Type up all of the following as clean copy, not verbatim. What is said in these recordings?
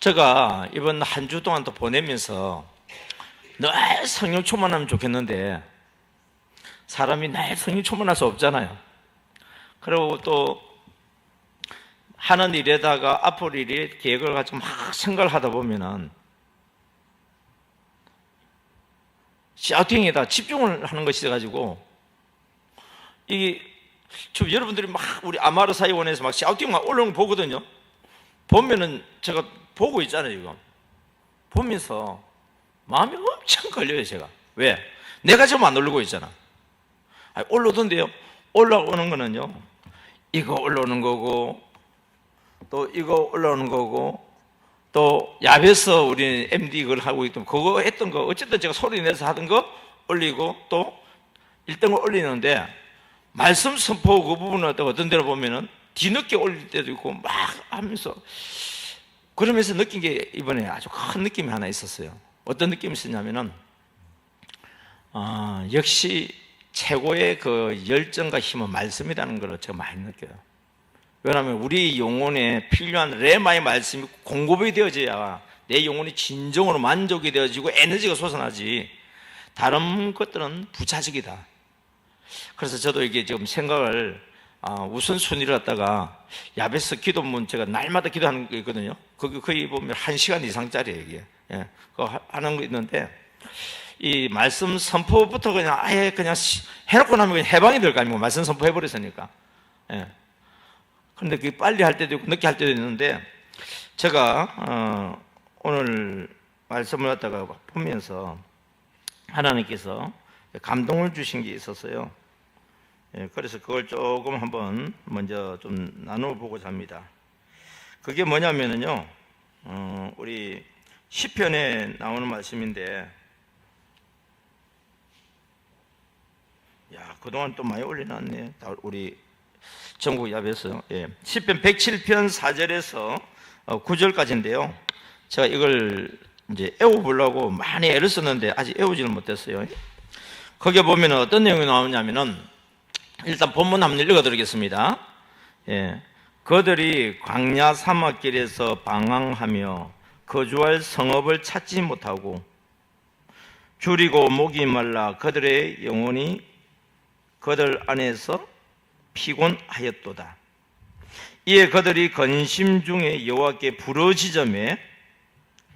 제가 이번 한 주 동안 또 보내면서 늘 성령 충만하면 좋겠는데 사람이 늘 성령 충만할 수 없잖아요. 그리고 또 하는 일에다가 앞으로 일이 계획을 가지고 막 생각을 하다 보면은 샤우팅에다 집중을 하는 것이 돼가지고 지금 여러분들이 막 우리 아마르 사이원에서 막 샤우팅 막 올라오는 거 보거든요. 보면은 제가 보고 있잖아요. 이거 보면서 마음이 엄청 걸려요. 제가 왜? 내가 지금 안 오르고 있잖아. 아니, 올라오던데요. 올라오는 거는요, 이거 올라오는 거고 또 이거 올라오는 거고 또 야베서 우리 MD 그걸 하고 있던 그거 했던 거 어쨌든 제가 소리 내서 하던 거 올리고 또 1등을 올리는데 말씀 선포 그 부분은 어떤 데로 보면은 뒤늦게 올릴 때도 있고 막 하면서 그러면서 느낀 게 이번에 아주 큰 느낌이 하나 있었어요. 어떤 느낌이 있었냐면은 역시 최고의 그 열정과 힘은 말씀이라는 걸 제가 많이 느껴요. 왜냐하면 우리 영혼에 필요한 레마의 말씀이 공급이 되어져야 내 영혼이 진정으로 만족이 되어지고 에너지가 솟아나지 다른 것들은 부차적이다. 그래서 저도 이게 지금 생각을 우선순위를 갖다가 야베스 기도문 제가 날마다 기도하는 게 있거든요. 거기 거의 보면 1시간 이상짜리예요 이게. 예, 그거 하는 거 있는데 이 말씀 선포부터 그냥 아예 그냥 해놓고 나면 그냥 해방이 될 거 아니고 말씀 선포해버렸으니까. 예. 근데 그게 빨리 할 때도 있고 늦게 할 때도 있는데 제가 오늘 말씀을 갖다가 보면서 하나님께서 감동을 주신 게 있었어요. 예, 그래서 그걸 조금 한번 먼저 좀 나눠보고자 합니다. 그게 뭐냐면요, 우리 시편에 나오는 말씀인데, 야, 그동안 또 많이 올려놨네. 우리 전국 야베서. 예. 시편 107편 4절에서 9절까지인데요. 제가 이걸 이제 애워보려고 많이 애를 썼는데 아직 애우지를 못했어요. 거기에 보면 어떤 내용이 나오냐면은 일단 본문 한번 읽어드리겠습니다. 예. 그들이 광야 사막길에서 방황하며 거주할 성읍을 찾지 못하고 줄이고 목이 말라 그들의 영혼이 그들 안에서 피곤하였도다. 이에 그들이 근심 중에 여호와께 부르짖음에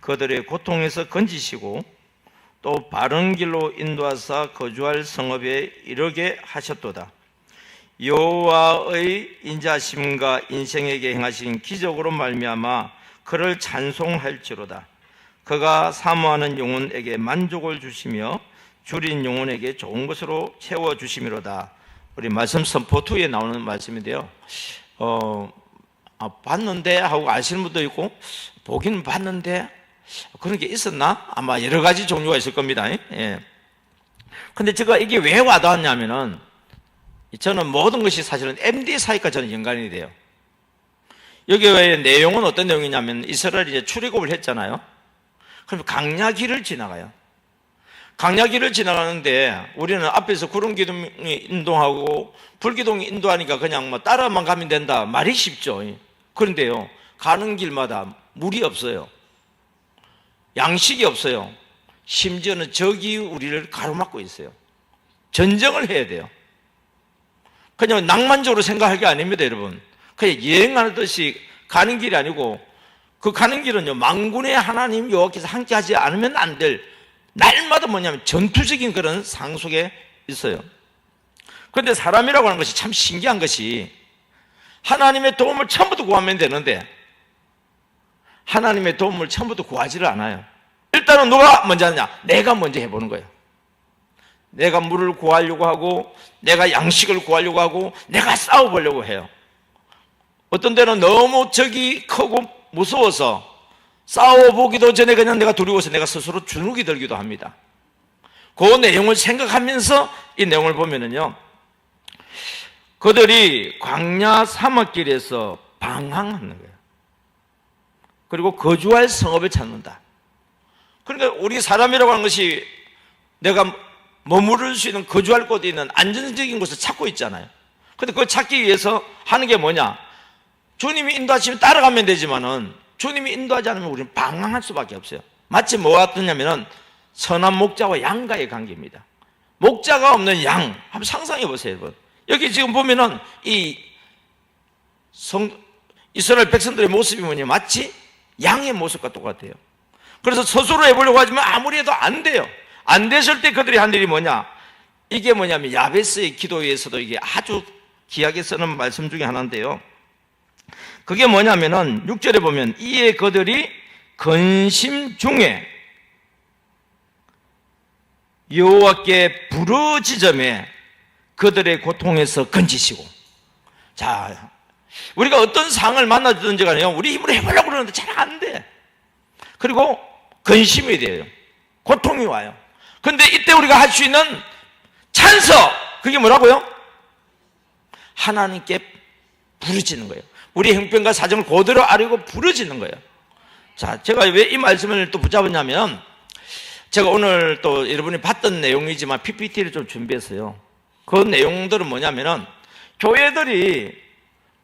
그들의 고통에서 건지시고 또 바른 길로 인도하사 거주할 성읍에 이르게 하셨도다. 여호와의 인자심과 인생에게 행하신 기적으로 말미암아 그를 찬송할지로다. 그가 사모하는 영혼에게 만족을 주시며 줄인 영혼에게 좋은 것으로 채워주심이로다. 우리 말씀 선포 2에 나오는 말씀인데요. 봤는데 하고 아시는 분도 있고 보기는 봤는데 그런 게 있었나? 아마 여러 가지 종류가 있을 겁니다. 예. 근데 제가 이게 왜 와닿았냐면은 저는 모든 것이 사실은 MD 사이과 저는 연관이 돼요. 여기의 내용은 어떤 내용이냐면 이스라엘이 이제 출애굽을 했잖아요. 그럼 강야길을 지나가요. 강야길을 지나가는데 우리는 앞에서 구름기둥이 인도하고 불기둥이 인도하니까 그냥 뭐 따라만 가면 된다. 말이 쉽죠. 그런데요, 가는 길마다 물이 없어요. 양식이 없어요. 심지어는 적이 우리를 가로막고 있어요. 전쟁을 해야 돼요. 그냥 낭만적으로 생각할 게 아닙니다, 여러분. 그냥 여행하듯이 가는 길이 아니고 그 가는 길은요, 만군의 하나님 여호와께서 함께하지 않으면 안 될 날마다 뭐냐면 전투적인 그런 상 속에 있어요. 그런데 사람이라고 하는 것이 참 신기한 것이 하나님의 도움을 처음부터 구하면 되는데 하나님의 도움을 처음부터 구하지를 않아요. 일단은 누가 먼저 하느냐? 내가 먼저 해보는 거예요. 내가 물을 구하려고 하고 내가 양식을 구하려고 하고 내가 싸워보려고 해요. 어떤 때는 너무 적이 크고 무서워서 싸워보기도 전에 그냥 내가 두려워서 내가 스스로 주눅이 들기도 합니다. 그 내용을 생각하면서 이 내용을 보면은요, 그들이 광야 사막길에서 방황하는 거예요. 그리고 거주할 성읍을 찾는다. 그러니까 우리 사람이라고 하는 것이 내가 머무를 수 있는 거주할 곳에 있는 안정적인 곳을 찾고 있잖아요. 근데 그걸 찾기 위해서 하는 게 뭐냐? 주님이 인도하시면 따라가면 되지만은 주님이 인도하지 않으면 우리는 방황할 수밖에 없어요. 마치 뭐가 어떠냐면은 선한 목자와 양과의 관계입니다. 목자가 없는 양, 한번 상상해 보세요, 여러분. 여기 지금 보면은 이스라엘 백성들의 모습이 뭐냐, 마치 양의 모습과 똑같아요. 그래서 스스로 해보려고 하지만 아무리 해도 안 돼요. 안 됐을 때 그들이 한 일이 뭐냐, 이게 뭐냐면 야베스의 기도에서도 이게 아주 귀하게 쓰는 말씀 중에 하나인데요. 그게 뭐냐면은 6절에 보면 이에 그들이 근심 중에 여호와께 부르짖음에 그들의 고통에서 건지시고. 자, 우리가 어떤 상을 만나든지 간에 우리 힘으로 해보려고 그러는데 잘 안 돼. 그리고 근심이 돼요. 고통이 와요. 근데 이때 우리가 할 수 있는 찬석, 그게 뭐라고요? 하나님께 부르짖는 거예요. 우리 형편과 사정을 그대로 알고 부르짖는 거예요. 자, 제가 왜 이 말씀을 또 붙잡았냐면, 제가 오늘 또 여러분이 봤던 내용이지만 PPT를 좀 준비했어요. 그 내용들은 뭐냐면은, 교회들이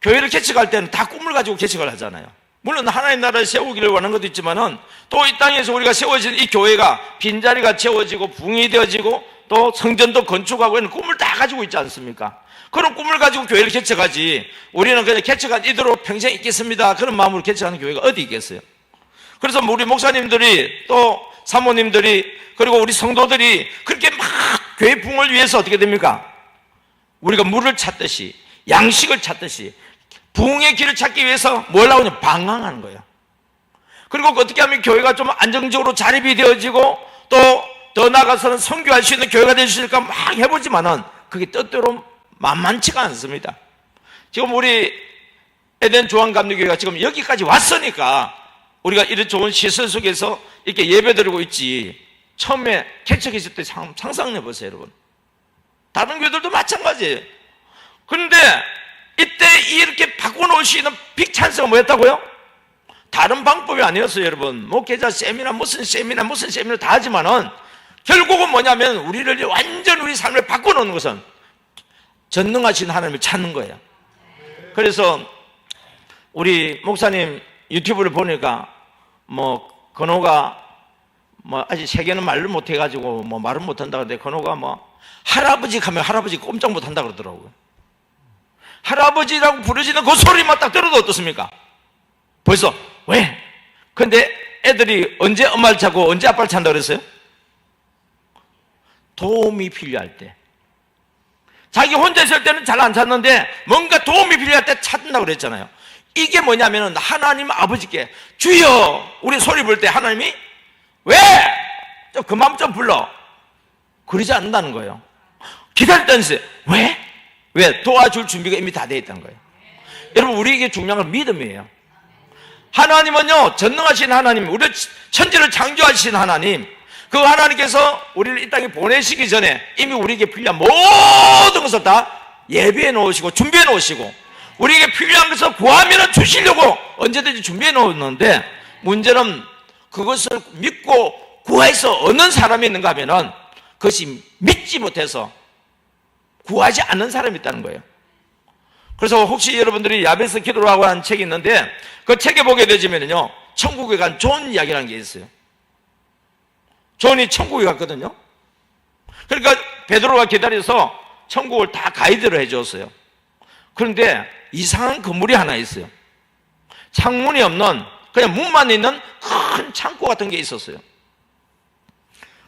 교회를 개척할 때는 다 꿈을 가지고 개척을 하잖아요. 물론 하나님 나라를 세우기를 원하는 것도 있지만은, 또 이 땅에서 우리가 세워진 이 교회가 빈자리가 채워지고 붕이 되어지고 또 성전도 건축하고 있는 꿈을 다 가지고 있지 않습니까? 그런 꿈을 가지고 교회를 개척하지, 우리는 그냥 개척한 이대로 평생 있겠습니다, 그런 마음으로 개척하는 교회가 어디 있겠어요? 그래서 우리 목사님들이 또 사모님들이 그리고 우리 성도들이 그렇게 막 교회 붕을 위해서 어떻게 됩니까? 우리가 물을 찾듯이, 양식을 찾듯이 부흥의 길을 찾기 위해서 뭘 하냐? 방황하는 거예요. 그리고 어떻게 하면 교회가 좀 안정적으로 자립이 되어지고 또 더 나아가서는 선교할 수 있는 교회가 될 수 있을까 막 해보지만은 그게 뜻대로 만만치가 않습니다. 지금 우리 에덴 조항감리교회가 지금 여기까지 왔으니까 우리가 이런 좋은 시설 속에서 이렇게 예배드리고 있지, 처음에 개척했을 때 상상해 보세요, 여러분. 다른 교회들도 마찬가지예요. 그런데 이때 이렇게 바꿔놓을 수 있는 빅 찬스가 뭐였다고요? 다른 방법이 아니었어요, 여러분. 목회자 세미나 무슨 세미나 다 하지만은 결국은 뭐냐면 우리를 완전 우리 삶을 바꿔놓는 것은 전능하신 하나님을 찾는 거예요. 그래서 우리 목사님 유튜브를 보니까 건호가 아직 세계는 말을 못해가지고 말은 못한다 그러는데, 건호가 할아버지 하면 할아버지 꼼짝 못한다 그러더라고요. 할아버지라고 부르시는 그 소리만 딱 들어도 어떻습니까? 벌써 왜? 근데 애들이 언제 엄마를 찾고 언제 아빠를 찾는다 그랬어요? 도움이 필요할 때. 자기 혼자 있을 때는 잘 안 찾는데 뭔가 도움이 필요할 때 찾는다고 그랬잖아요. 이게 뭐냐면은 하나님 아버지께 주여 우리 소리 부를 때 하나님이 왜? 좀 그만 좀 불러, 그러지 않는다는 거예요. 기다렸다는 데 왜? 왜? 도와줄 준비가 이미 다 되어 있다는 거예요. 여러분, 우리에게 중요한 건 믿음이에요. 하나님은요, 전능하신 하나님, 우리 천지를 창조하신 하나님, 그 하나님께서 우리를 이 땅에 보내시기 전에 이미 우리에게 필요한 모든 것을 다 예비해 놓으시고 준비해 놓으시고, 우리에게 필요한 것을 구하면 주시려고 언제든지 준비해 놓았는데, 문제는 그것을 믿고 구해서 얻는 사람이 있는가 하면은 그것이 믿지 못해서 구하지 않는 사람이 있다는 거예요. 그래서 혹시 여러분들이 야베스 기도라고 하는 책이 있는데, 그 책에 보게 되지면요, 천국에 간 존 이야기라는 게 있어요. 존이 천국에 갔거든요. 그러니까 베드로가 기다려서 천국을 다 가이드를 해줬어요. 그런데 이상한 건물이 하나 있어요. 창문이 없는 그냥 문만 있는 큰 창고 같은 게 있었어요.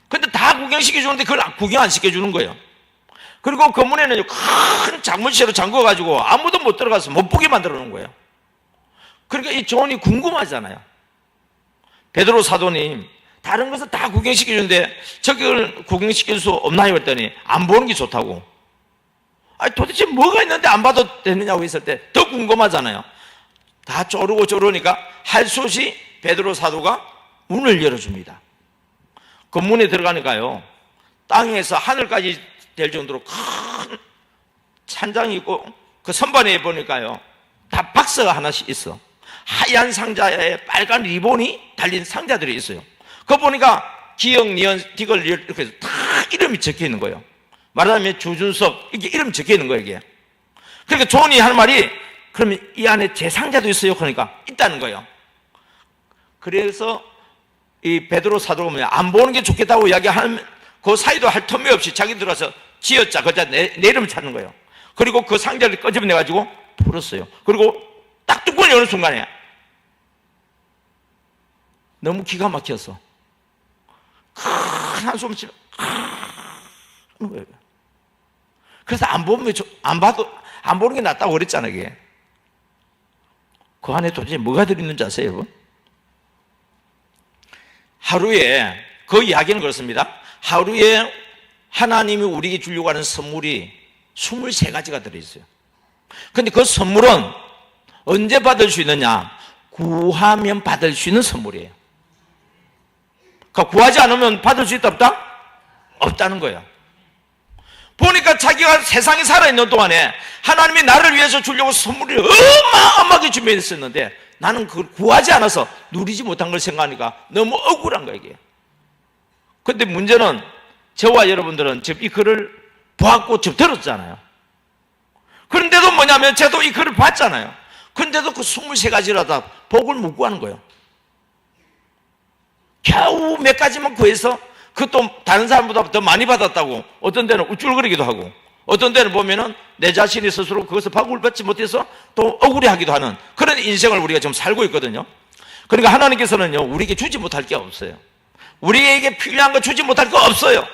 근데 다 구경시켜주는데 그걸 구경 안 시켜주는 거예요. 그리고 건물에는 큰 장문실로 잠궈가지고 아무도 못 들어가서 못 보게 만들어 놓은 거예요. 그러니까 이 존이 궁금하잖아요. 베드로 사도님, 다른 것을 다 구경시켜주는데 저걸 구경시킬 수 없나요? 했더니 안 보는 게 좋다고. 아니 도대체 뭐가 있는데 안 봐도 되느냐고 했을 때 더 궁금하잖아요. 다 쪼르니까 할 수 없이 베드로 사도가 문을 열어줍니다. 그 문에 들어가니까요, 땅에서 하늘까지 될 정도로 큰 찬장이 있고, 그 선반에 보니까요 다 박스가 하나씩 있어. 하얀 상자에 빨간 리본이 달린 상자들이 있어요. 그거 보니까 기영, 니은, 디글 이렇게 해서 다 이름이 적혀 있는 거예요. 말하자면 주준석 이게 이름 적혀 있는 거예요, 이게. 그러니까 존이 하는 말이, 그러면 이 안에 제 상자도 있어요? 그러니까 있다는 거예요. 그래서 이 베드로 사도가 뭐냐, 안 보는 게 좋겠다고 이야기하는 그 사이도 할 틈이 없이 자기 들어서 지었자 그자 내 이름을 찾는 거예요. 그리고 그 상자를 끄집어내 가지고 풀었어요. 그리고 딱 뚜껑을 여는 순간에 너무 기가 막혀서 큰 한숨을 치는 거예요. 그래서 안 보면 안 보는 게 낫다고 그랬잖아요. 이게. 그 안에 도대체 뭐가 들어있는지 아세요, 여러분? 하루에 그 이야기는 그렇습니다. 하루에 하나님이 우리에게 주려고 하는 선물이 23가지가 들어있어요. 근데 그 선물은 언제 받을 수 있느냐? 구하면 받을 수 있는 선물이에요. 그러니까 구하지 않으면 받을 수 있다 없다? 없다는 거예요. 보니까 자기가 세상에 살아있는 동안에 하나님이 나를 위해서 주려고 선물을 어마어마하게 준비했었는데 나는 그걸 구하지 않아서 누리지 못한 걸 생각하니까 너무 억울한 거예요, 이게. 근데 문제는 저와 여러분들은 지금 이 글을 보았고 지금 들었잖아요. 그런데도 뭐냐면 저도 이 글을 봤잖아요. 그런데도 그 23가지라다 복을 못 구하는 거예요. 겨우 몇 가지만 구해서 그것도 다른 사람보다 더 많이 받았다고 어떤 데는 우쭐거리기도 하고 어떤 데는 보면은 내 자신이 스스로 그것을 복을 받지 못해서 또 억울해하기도 하는 그런 인생을 우리가 지금 살고 있거든요. 그러니까 하나님께서는요, 우리에게 주지 못할 게 없어요. 우리에게 필요한 거 주지 못할 거 없어요.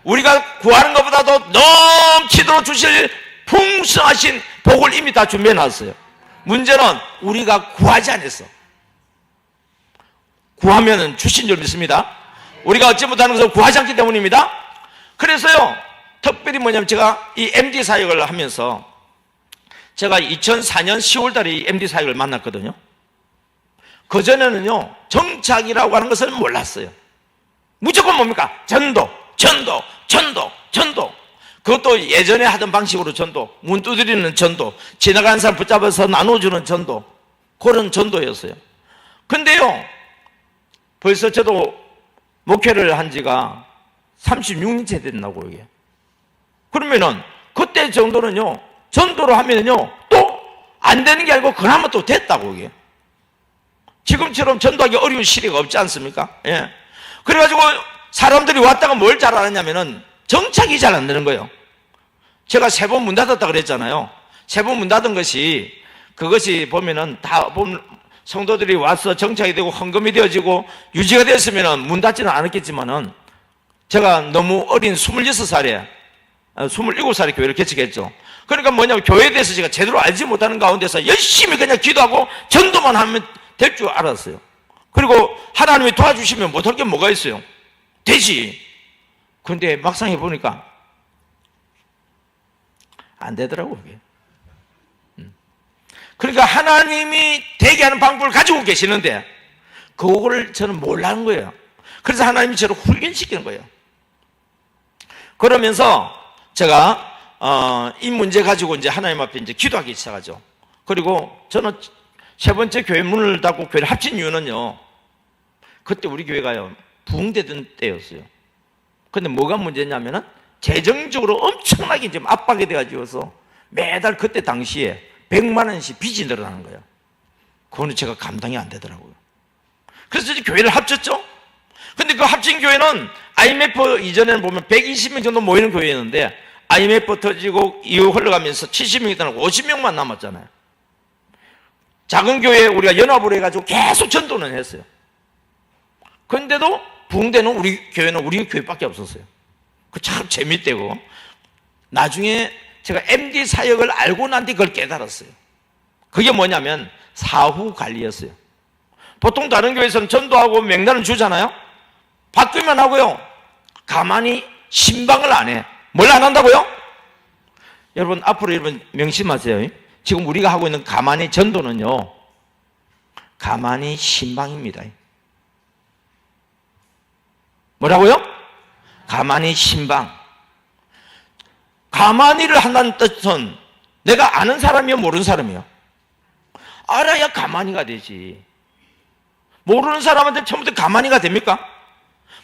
우리가 구하는 것보다도 넘치도록 주실 풍성하신 복을 이미 다 준비해 놨어요. 문제는 우리가 구하지 않았어. 구하면 주신 줄 믿습니다. 우리가 얻지 못하는 것을 구하지 않기 때문입니다. 그래서요, 특별히 뭐냐면 제가 이 MD 사역을 하면서 제가 2004년 10월 달에 이 MD 사역을 만났거든요. 그전에는요, 정착이라고 하는 것을 몰랐어요. 무조건 뭡니까? 전도. 그것도 예전에 하던 방식으로 전도, 문 두드리는 전도, 지나가는 사람 붙잡아서 나눠주는 전도, 그런 전도였어요. 근데요, 벌써 저도 목회를 한 지가 36년째 됐나고, 이게. 그러면은, 그때 정도는요, 전도를 하면은요, 또 안 되는 게 아니고, 그나마 또 됐다고, 이게. 지금처럼 전도하기 어려운 시대가 없지 않습니까? 예. 그래가지고, 사람들이 왔다가 뭘 잘 알았냐면은, 정착이 잘 안 되는 거예요. 제가 3번 문 닫았다 그랬잖아요. 3번 문 닫은 것이, 그것이 보면은 다 보면 성도들이 와서 정착이 되고 헌금이 되어지고 유지가 됐으면 문 닫지는 않았겠지만은 제가 너무 어린 26살에 27살에 교회를 개척했죠. 그러니까 뭐냐면 교회에 대해서 제가 제대로 알지 못하는 가운데서 열심히 그냥 기도하고 전도만 하면 될 줄 알았어요. 그리고 하나님이 도와주시면 못할 게 뭐가 있어요? 되지. 그런데 막상 해보니까 안 되더라고요, 그게. 그러니까 하나님이 되게 하는 방법을 가지고 계시는데 그거를 저는 몰라는 거예요. 그래서 하나님이 저를 훈련시키는 거예요. 그러면서 제가 이 문제 가지고 이제 하나님 앞에 이제 기도하기 시작하죠. 그리고 저는 3번째 교회 문을 닫고 교회를 합친 이유는요, 그때 우리 교회가요 부흥되던 때였어요. 근데 뭐가 문제냐면은 재정적으로 엄청나게 지금 압박이 돼가지고서 매달 그때 당시에 100만 원씩 빚이 늘어나는 거예요. 그거는 제가 감당이 안 되더라고요. 그래서 이제 교회를 합쳤죠. 근데 그 합친 교회는 IMF 이전에는 보면 120명 정도 모이는 교회였는데 IMF 터지고 이후 흘러가면서 70명이 떠나고 50명만 남았잖아요. 작은 교회에 우리가 연합을 해가지고 계속 전도는 했어요. 그런데도 부흥되는 우리 교회는 우리 교회밖에 없었어요. 그 참 재밌대고. 나중에 제가 MD 사역을 알고 난 뒤 그걸 깨달았어요. 그게 뭐냐면 사후 관리였어요. 보통 다른 교회에서는 전도하고 명단을 주잖아요. 받기만 하고요, 가만히 신방을 안 해. 뭘 안 한다고요? 여러분 앞으로 여러분 명심하세요. 지금 우리가 하고 있는 가만히 전도는요, 가만히 신방입니다. 뭐라고요? 가만히 신방. 가만히를 한다는 뜻은 내가 아는 사람이요, 모르는 사람이요? 알아야 가만히가 되지. 모르는 사람한테 처음부터 가만히가 됩니까?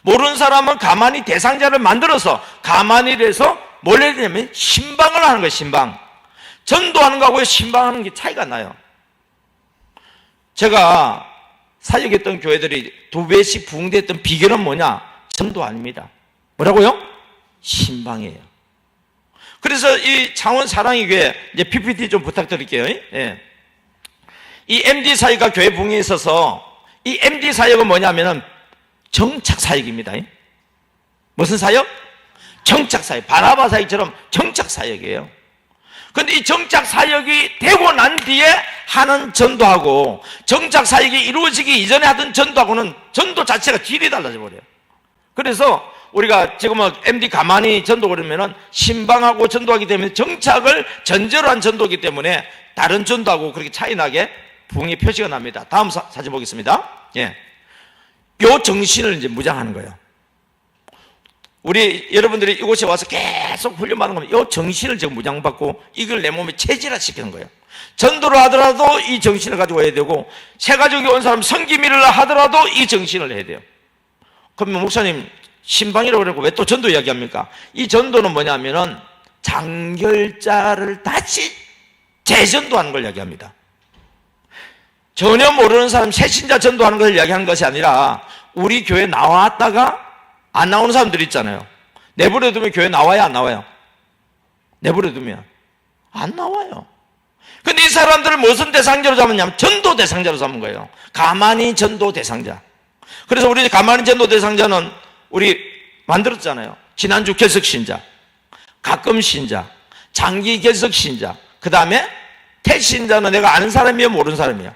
모르는 사람은 가만히 대상자를 만들어서 가만히를 해서 뭘 해야 되냐면 신방을 하는 거예요. 신방. 전도하는 거하고 신방하는 게 차이가 나요. 제가 사역했던 교회들이 2배씩 부흥됐던 비결은 뭐냐? 전도 아닙니다. 뭐라고요? 신방이에요. 그래서 이 창원 사랑의 교회, 이제 PPT 좀 부탁드릴게요. 예. 이 MD 사역과 교회 부흥에 있어서 이 MD 사역은 뭐냐면은 정착 사역입니다. 무슨 사역? 정착 사역. 바나바 사역처럼 정착 사역이에요. 근데 이 정착 사역이 되고 난 뒤에 하는 전도하고 정착 사역이 이루어지기 이전에 하던 전도하고는 전도 자체가 질이 달라져 버려요. 그래서 우리가 지금은 MD 가만히 전도 그러면은 신방하고 전도하기 때문에 정착을 전제로 한 전도이기 때문에 다른 전도하고 그렇게 차이 나게 부흥의 표시가 납니다. 다음 사진 보겠습니다. 예. 요 정신을 이제 무장하는 거예요. 우리 여러분들이 이곳에 와서 계속 훈련받는 겁니다. 이 정신을 지금 무장받고 이걸 내 몸에 체질화시키는 거예요. 전도를 하더라도 이 정신을 가지고 해야 되고, 새 가족이 온 사람 성기미를 하더라도 이 정신을 해야 돼요. 그러면 목사님 신방이라고 그러고 왜 또 전도 이야기합니까? 이 전도는 뭐냐면은 장결자를 다시 재전도하는 걸 이야기합니다. 전혀 모르는 사람 새신자 전도하는 걸 이야기하는 것이 아니라, 우리 교회 나왔다가 안 나오는 사람들 있잖아요. 내버려 두면 교회 나와요, 안 나와요? 내버려 두면 안 나와요. 근데 이 사람들을 무슨 대상자로 잡았냐면 전도 대상자로 잡은 거예요. 가만히 전도 대상자. 그래서 우리 가만히 전도 대상자는 우리 만들었잖아요. 지난주 결석 신자, 가끔 신자, 장기 결석 신자, 그 다음에 태신자는 내가 아는 사람이에요, 모르는 사람이에요?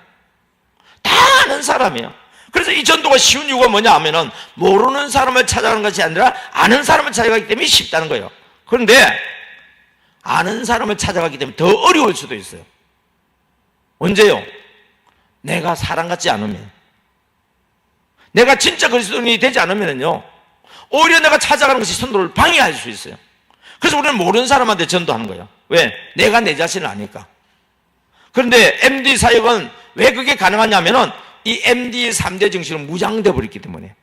다 아는 사람이에요. 그래서 이 전도가 쉬운 이유가 뭐냐 하면은 모르는 사람을 찾아가는 것이 아니라 아는 사람을 찾아가기 때문에 쉽다는 거예요. 그런데 아는 사람을 찾아가기 때문에 더 어려울 수도 있어요. 언제요? 내가 사랑받지 않으면, 내가 진짜 그리스도인이 되지 않으면요, 오히려 내가 찾아가는 것이 전도를 방해할 수 있어요. 그래서 우리는 모르는 사람한테 전도하는 거예요. 왜? 내가 내 자신을 아니까. 그런데 MD 사역은 왜 그게 가능하냐면은 이 MD 3대 정신은 무장되어 버렸기 때문에.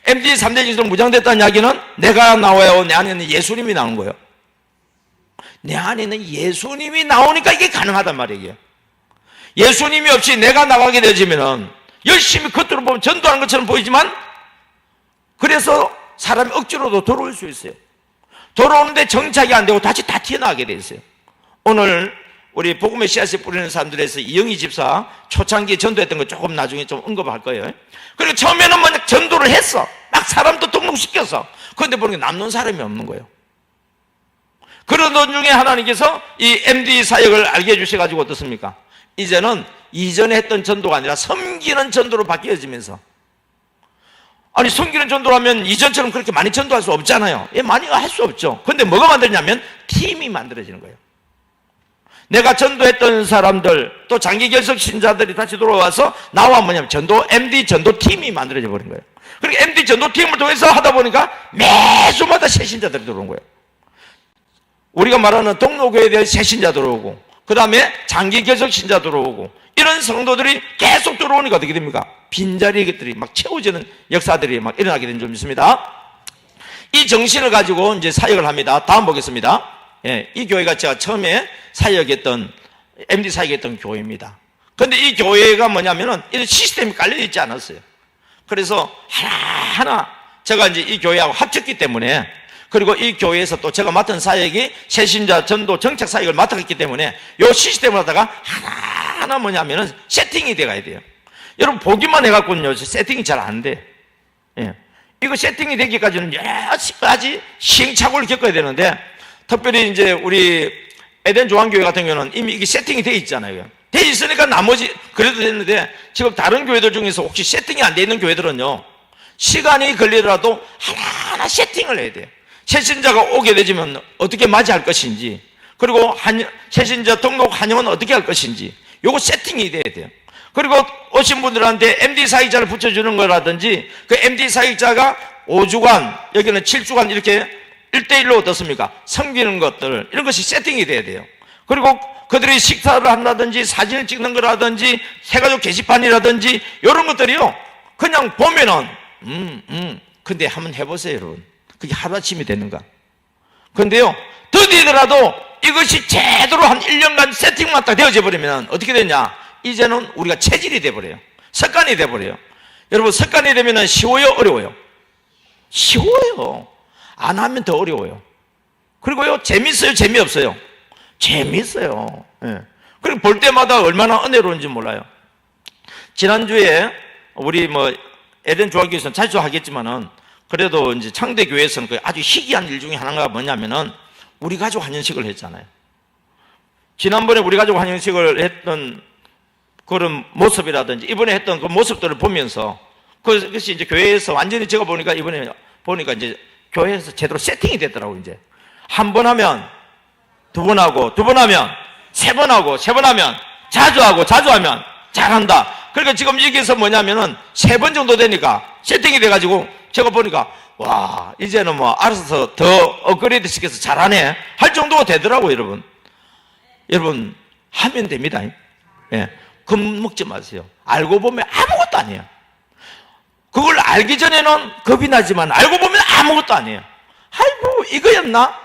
MD 3대 정신은 무장됐다는 이야기는 내가 나와요, 내 안에는 예수님이 나오는 거예요. 내 안에는 예수님이 나오니까 이게 가능하단 말이에요. 예수님이 없이 내가 나가게 되지면은 열심히 겉으로 보면 전도하는 것처럼 보이지만, 그래서 사람이 억지로도 돌아올 수 있어요. 돌아오는데 정착이 안 되고 다시 다 튀어나가게 돼 있어요. 오늘 우리 복음의 씨앗을 뿌리는 사람들에서 이영희 집사 초창기에 전도했던 거 조금 나중에 좀 언급할 거예요. 그리고 처음에는 막 전도를 했어. 막 사람도 등록시켰어. 그런데 보니까 남는 사람이 없는 거예요. 그런 도중에 하나님께서 이 MD 사역을 알게 해주셔가지고 어떻습니까? 이제는 이전에 했던 전도가 아니라 섬기는 전도로 바뀌어지면서, 아니 섬기는 전도라면 이전처럼 그렇게 많이 전도할 수 없잖아요. 많이 할 수 없죠. 그런데 뭐가 만들냐면 팀이 만들어지는 거예요. 내가 전도했던 사람들, 또 장기 결석 신자들이 다시 돌아와서 나와 뭐냐면 MD 전도팀이 만들어져 버린 거예요. 그러니까 MD 전도팀을 통해서 하다 보니까 매주마다 새 신자들이 들어온 거예요. 우리가 말하는 동로교회에 대한 새 신자 들어오고, 그 다음에 장기 결석 신자 들어오고, 이런 성도들이 계속 들어오니까 어떻게 됩니까? 빈자리들이 막 채워지는 역사들이 막 일어나게 된 점이 있습니다. 이 정신을 가지고 이제 사역을 합니다. 다음 보겠습니다. 예, 이 교회가 제가 처음에 사역했던, MD 사역했던 교회입니다. 그런데 이 교회가 뭐냐면은 이런 시스템이 깔려있지 않았어요. 그래서 하나하나 제가 이제 이 교회하고 합쳤기 때문에, 그리고 이 교회에서 또 제가 맡은 사역이 새신자 전도 정착 사역을 맡았기 때문에 이 시스템을 하다가 하나하나 뭐냐면은 세팅이 돼가야 돼요. 여러분 보기만 해갖고는요, 세팅이 잘 안 돼. 예. 이거 세팅이 되기까지는 여러 가지 시행착오를 겪어야 되는데, 특별히 이제 우리 에덴 조항교회 같은 경우는 이미 이게 세팅이 돼 있잖아요. 돼 있으니까 나머지 그래도 됐는데, 지금 다른 교회들 중에서 혹시 세팅이 안 돼 있는 교회들은요, 시간이 걸리더라도 하나하나 세팅을 해야 돼요. 새신자가 오게 되지만 어떻게 맞이할 것인지, 그리고 새신자 등록 환영은 어떻게 할 것인지, 요거 세팅이 돼야 돼요. 그리고 오신 분들한테 MD 사역자를 붙여주는 거라든지, 그 MD 사역자가 5주간, 여기는 7주간 이렇게 1대1로 어떻습니까? 섬기는 것들, 이런 것이 세팅이 돼야 돼요. 그리고 그들이 식사를 한다든지 사진을 찍는 거라든지 새가족 게시판이라든지 이런 것들이요, 그냥 보면은 근데 한번 해보세요, 여러분. 그게 하루아침이 되는가? 근데요, 더디더라도 이것이 제대로 한 1년간 세팅만 딱 되어져 버리면 어떻게 되냐? 이제는 우리가 체질이 돼버려요. 습관이 돼버려요. 여러분, 습관이 되면 쉬워요, 어려워요? 쉬워요. 안 하면 더 어려워요. 그리고요, 재밌어요, 재미없어요? 재밌어요. 예. 그리고 볼 때마다 얼마나 은혜로운지 몰라요. 지난주에 우리 에덴 조합교회에서는 자주 하겠지만은, 그래도 이제 창대교회에서는 아주 희귀한 일 중에 하나가 뭐냐면은, 우리 가족 환영식을 했잖아요. 지난번에 우리 가족 환영식을 했던 그런 모습이라든지, 이번에 했던 그 모습들을 보면서, 그것이 이제 교회에서 완전히 제가 보니까, 이번에 보니까 이제 교회에서 제대로 세팅이 됐더라고요, 이제. 한 번 하면, 두 번 하고, 두 번 하면, 세 번 하고, 세 번 하면, 자주 하고, 자주 하면, 잘한다. 그러니까 지금 여기서 뭐냐면은, 세 번 정도 되니까, 세팅이 돼가지고, 제가 보니까, 와, 이제는 알아서 더 업그레이드 시켜서 잘하네. 할 정도가 되더라고요, 여러분. 여러분, 하면 됩니다. 예. 겁먹지 마세요. 알고 보면 아무것도 아니에요. 그걸 알기 전에는 겁이 나지만, 알고 보면 아무것도 아니에요. 아이고, 이거였나?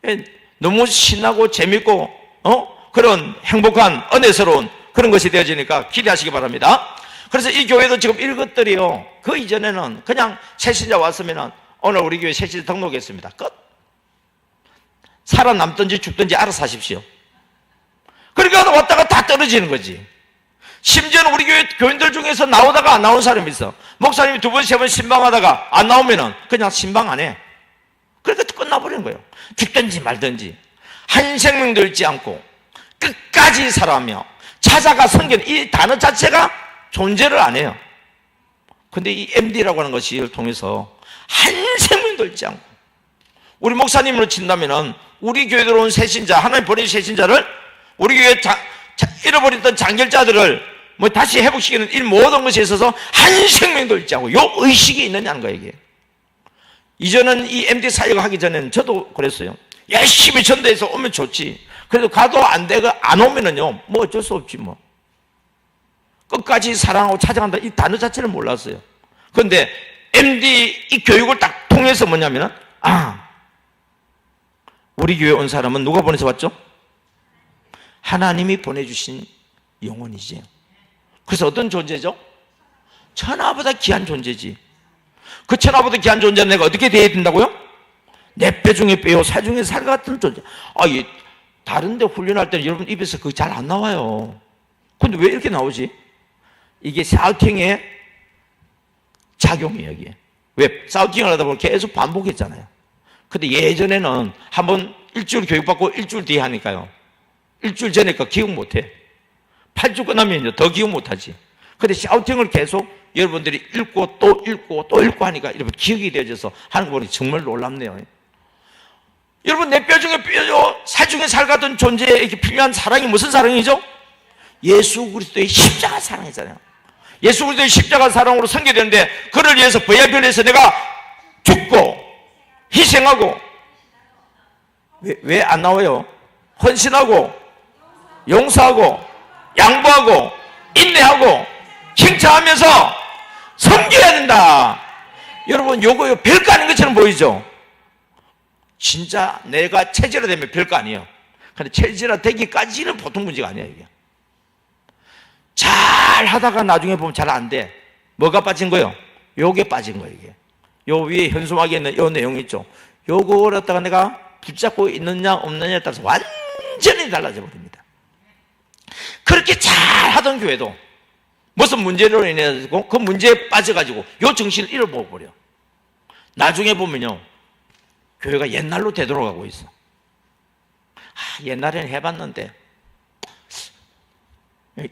예. 너무 신나고 재밌고, 그런 행복한, 은혜스러운 그런 것이 되어지니까 기대하시기 바랍니다. 그래서 이 교회도 지금 이것들이요, 그 이전에는 그냥 새신자 왔으면은, 오늘 우리 교회 새신자 등록했습니다. 끝. 살아남든지 죽든지 알아서 하십시오. 그러니까 왔다가 다 떨어지는 거지. 심지어는 우리 교회 교인들 중에서 나오다가 안 나온 사람이 있어. 목사님이 두 번, 세 번 신방하다가 안 나오면은 그냥 신방 안 해. 그러니까 끝나버리는 거예요. 죽든지 말든지 한 생명도 잃지 않고 끝까지 살아가며 찾아가 섬기는 이 단어 자체가 존재를 안 해요. 근데 이 MD라고 하는 것을 통해서 한 생명도 잃지 않고, 우리 목사님으로 친다면은 우리 교회 들어온 새신자, 하나님 보내신 새신자를, 우리 교회 잃어버렸던 장결자들을 다시 회복시키는 이 모든 것에 있어서 한 생명도 잃지 않고 요 의식이 있느냐는 거예요, 이게. 이전은 이 MD 사역을 하기 전에는 저도 그랬어요. 열심히 전도해서 오면 좋지. 그래도 가도 안 되고 안 오면은요, 어쩔 수 없지 뭐. 끝까지 사랑하고 찾아간다, 이 단어 자체를 몰랐어요. 그런데 MD 이 교육을 딱 통해서 뭐냐면은, 우리 교회 온 사람은 누가 보내서 왔죠? 하나님이 보내주신 영혼이지. 그래서 어떤 존재죠? 천하보다 귀한 존재지. 그 천하보다 귀한 존재는 내가 어떻게 대해야 된다고요? 내 뼈 중에 뼈요, 살 중에 살 같은 존재. 다른 데 훈련할 때는 여러분 입에서 그거 잘 안 나와요. 근데 왜 이렇게 나오지? 이게 샤우팅의 작용이에요, 이게. 왜? 샤우팅을 하다 보면 계속 반복했잖아요. 근데 예전에는 한번 일주일 교육받고 일주일 뒤에 하니까요, 일주일 전에 거 기억 못 해. 8주 끝나면 이제 더 기억 못 하지. 근데 샤우팅을 계속 여러분들이 읽고 또 읽고 또 읽고 하니까 여러분 기억이 되어져서 하는 거 보니 정말 놀랍네요. 여러분, 내 뼈 중에 뼈죠, 살 중에 살 같은 존재에게 필요한 사랑이 무슨 사랑이죠? 예수 그리스도의 십자가 사랑이잖아요. 예수 그리스도의 십자가 사랑으로 섬겨되는데, 그를 위해서 부야변에서 내가 죽고 희생하고, 왜 안 나와요? 헌신하고 용서하고 양보하고 인내하고 칭찬하면서 섬겨야 된다. 여러분, 요거요 별거 아닌 것처럼 보이죠? 진짜 내가 체질화되면 별거 아니에요. 근데 체질화되기까지는 보통 문제가 아니에요, 이게. 잘 하다가 나중에 보면 잘 안 돼. 뭐가 빠진 거예요? 요게 빠진 거예요, 이게. 요 위에 현수막에 있는 요 내용 있죠? 요거를 갖다가 내가 붙잡고 있느냐 없느냐에 따라서 완전히 달라져 버립니다. 그렇게 잘 하던 교회도 무슨 문제로 인해서 그 문제에 빠져가지고 요 정신을 잃어버려. 나중에 보면요, 교회가 옛날로 되돌아가고 있어. 옛날에는 해봤는데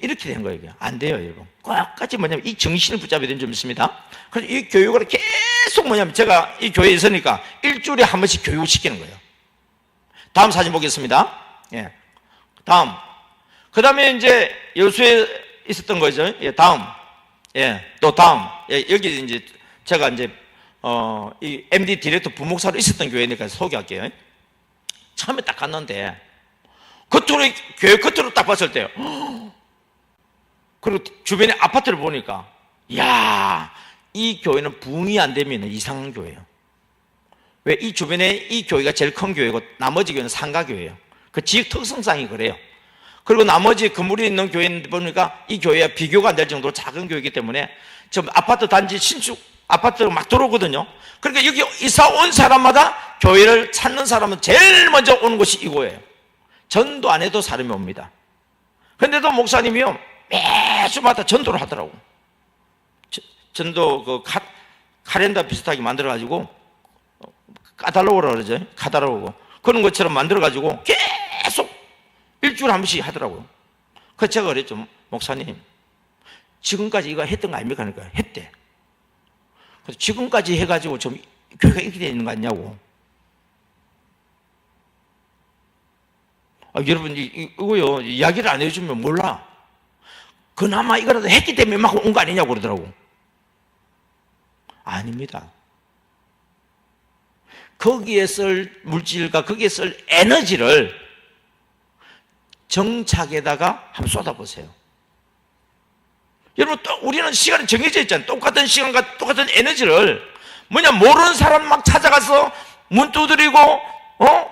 이렇게 된 거예요. 이게 안 돼요, 여러분. 끝까지 뭐냐면 이 정신을 붙잡아야 되는 점 있습니다. 그래서 이 교육을 계속 뭐냐면, 제가 이 교회에 있으니까 일주일에 한 번씩 교육을 시키는 거예요. 다음 사진 보겠습니다. 예. 다음. 그 다음에 이제 여수에 있었던 거죠. 예, 다음. 예, 또 다음. 예, 여기 이제 제가 이제 이 MD 디렉터 부목사로 있었던 교회니까 소개할게요. 처음에 딱 갔는데 겉으로, 교회 겉으로 딱 봤을 때요, 그리고 주변에 아파트를 보니까, 이야, 이 교회는 부흥이 안 되면 이상한 교회예요. 왜? 이 주변에 이 교회가 제일 큰 교회고 나머지 교회는 상가 교회예요. 그 지역 특성상이 그래요. 그리고 나머지 건물이 있는 교회 보니까 이 교회와 비교가 안 될 정도로 작은 교회이기 때문에 지금 아파트 단지 신축 아파트가 막 들어오거든요. 그러니까 여기 이사 온 사람마다 교회를 찾는 사람은 제일 먼저 오는 곳이 이거예요. 전도 안 해도 사람이 옵니다. 그런데도 목사님이요 매주마다 전도를 하더라고. 전도 그 카렌더 비슷하게 만들어가지고 카탈로그라고 그러죠. 카탈로그 그런 것처럼 만들어가지고 계속 일주일에 한 번씩 하더라고요. 그래서 제가 그랬죠. 목사님 지금까지 이거 했던 거 아닙니까? 그러니까 했대. 그래서 지금까지 해가지고 좀 교회가 이렇게 되어 있는 거 아니냐고. 여러분 이거요 이야기를 안 해주면 몰라. 그나마 이거라도 했기 때문에 막 온 거 아니냐고 그러더라고. 아닙니다. 거기에 쓸 물질과 거기에 쓸 에너지를 정착에다가 한번 쏟아보세요. 여러분 또 우리는 시간이 정해져 있잖아요. 똑같은 시간과 똑같은 에너지를 모르는 사람 막 찾아가서 문 두드리고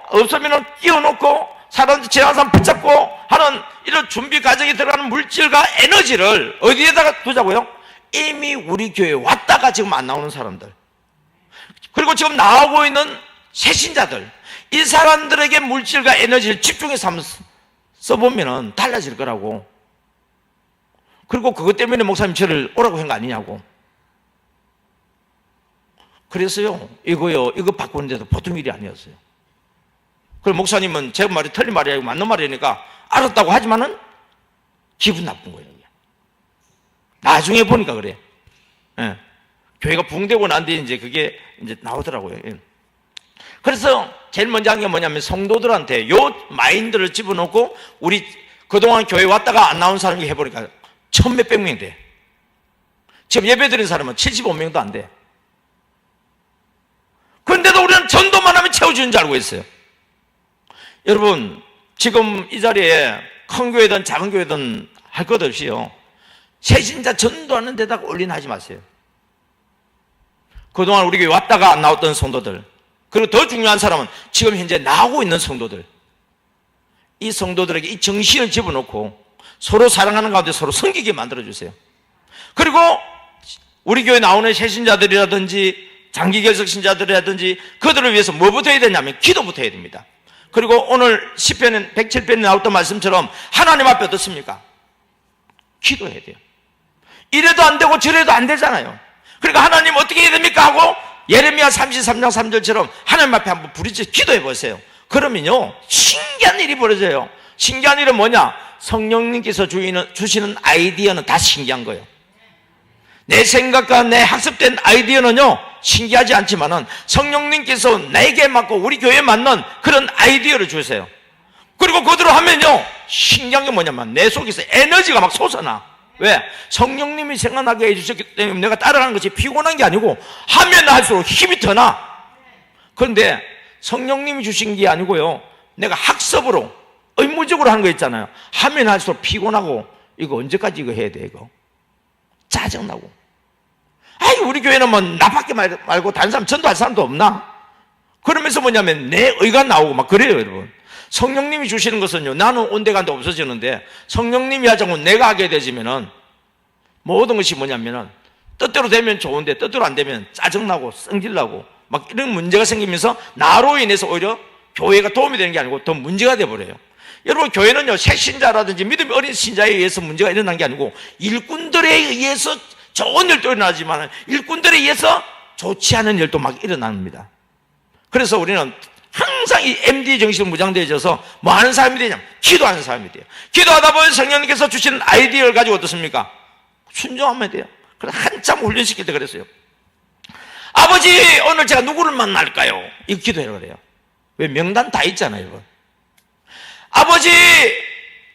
없으면 끼워놓고 사람들 지나가는 사람 붙잡고 하는 이런 준비 과정에 들어가는 물질과 에너지를 어디에다가 두자고요? 이미 우리 교회에 왔다가 지금 안 나오는 사람들, 그리고 지금 나오고 있는 새신자들, 이 사람들에게 물질과 에너지를 집중해서 한번 써보면 달라질 거라고. 그리고 그것 때문에 목사님 저를 오라고 한 거 아니냐고. 그래서요 이거 바꾸는데도 보통 일이 아니었어요. 그리고 목사님은 제 말이 틀린 말이 아니고 맞는 말이니까 알았다고 하지만은 기분 나쁜 거예요. 나중에 보니까 그래. 예. 교회가 붕대고 난 뒤에 이제 그게 이제 나오더라고요. 예. 그래서 제일 먼저 한 게 뭐냐면 성도들한테 요 마인드를 집어넣고 우리 그동안 교회 왔다가 안 나온 사람이 해보니까 1,000몇백 명이 돼. 지금 예배 드린 사람은 75명도 안 돼. 그런데도 우리는 전도만 하면 채워주는 줄 알고 있어요. 여러분 지금 이 자리에 큰 교회든 작은 교회든 할 것 없이요 새신자 전도하는 데다가 올인하지 마세요. 그동안 우리 교회 왔다가 안 나왔던 성도들, 그리고 더 중요한 사람은 지금 현재 나오고 있는 성도들, 이 성도들에게 이 정신을 집어넣고 서로 사랑하는 가운데 서로 섬기게 만들어주세요. 그리고 우리 교회 나오는 새신자들이라든지 장기결석 신자들이라든지 그들을 위해서 뭐부터 해야 되냐면 기도부터 해야 됩니다. 그리고 오늘 시편 107편에 나왔던 말씀처럼 하나님 앞에 어떻습니까? 기도해야 돼요. 이래도 안 되고 저래도 안 되잖아요. 그러니까 하나님 어떻게 해야 됩니까? 하고 예레미야 33장 3절처럼 하나님 앞에 한번 부르짖어 기도해 보세요. 그러면요 신기한 일이 벌어져요. 신기한 일은 뭐냐? 성령님께서 주시는 아이디어는 다 신기한 거예요. 내 생각과 내 학습된 아이디어는요 신기하지 않지만은 성령님께서 내게 맞고 우리 교회에 맞는 그런 아이디어를 주세요. 그리고 그대로 하면요 신기한 게 뭐냐면 내 속에서 에너지가 막 솟아나. 왜? 성령님이 생각나게 해주셨기 때문에 내가 따라가는 것이 피곤한 게 아니고 하면 할수록 힘이 더 나. 그런데 성령님이 주신 게 아니고요 내가 학습으로 의무적으로 하는 거 있잖아요. 하면 할수록 피곤하고 이거 언제까지 이거 해야 돼 이거 짜증나고. 아이 우리 교회는 뭐 나밖에 말고 다른 사람 전도할 사람도 없나? 그러면서 뭐냐면 내 의가 나오고 막 그래요. 여러분 성령님이 주시는 것은요 나는 온데간데 없어지는데 성령님이 하자고 내가 하게 되지면은 모든 것이 뭐냐면은 뜻대로 되면 좋은데 뜻대로 안 되면 짜증나고 성질나고 막 이런 문제가 생기면서 나로 인해서 오히려 교회가 도움이 되는 게 아니고 더 문제가 돼버려요. 여러분 교회는요 새신자라든지 믿음이 어린 신자에 의해서 문제가 일어난 게 아니고 일꾼들에 의해서 좋은 일도 일어나지만 일꾼들에 의해서 좋지 않은 일도 막 일어납니다. 그래서 우리는 항상 이 MD 정신으로 무장되어져서 뭐 하는 사람이 되냐면 기도하는 사람이 돼요. 기도하다 보면 성령님께서 주시는 아이디어를 가지고 어떻습니까? 순종하면 돼요. 그래서 한참 훈련시킬 때 그랬어요. 아버지 오늘 제가 누구를 만날까요? 이거 기도해라 그래요. 왜? 명단 다 있잖아요. 여러분. 아버지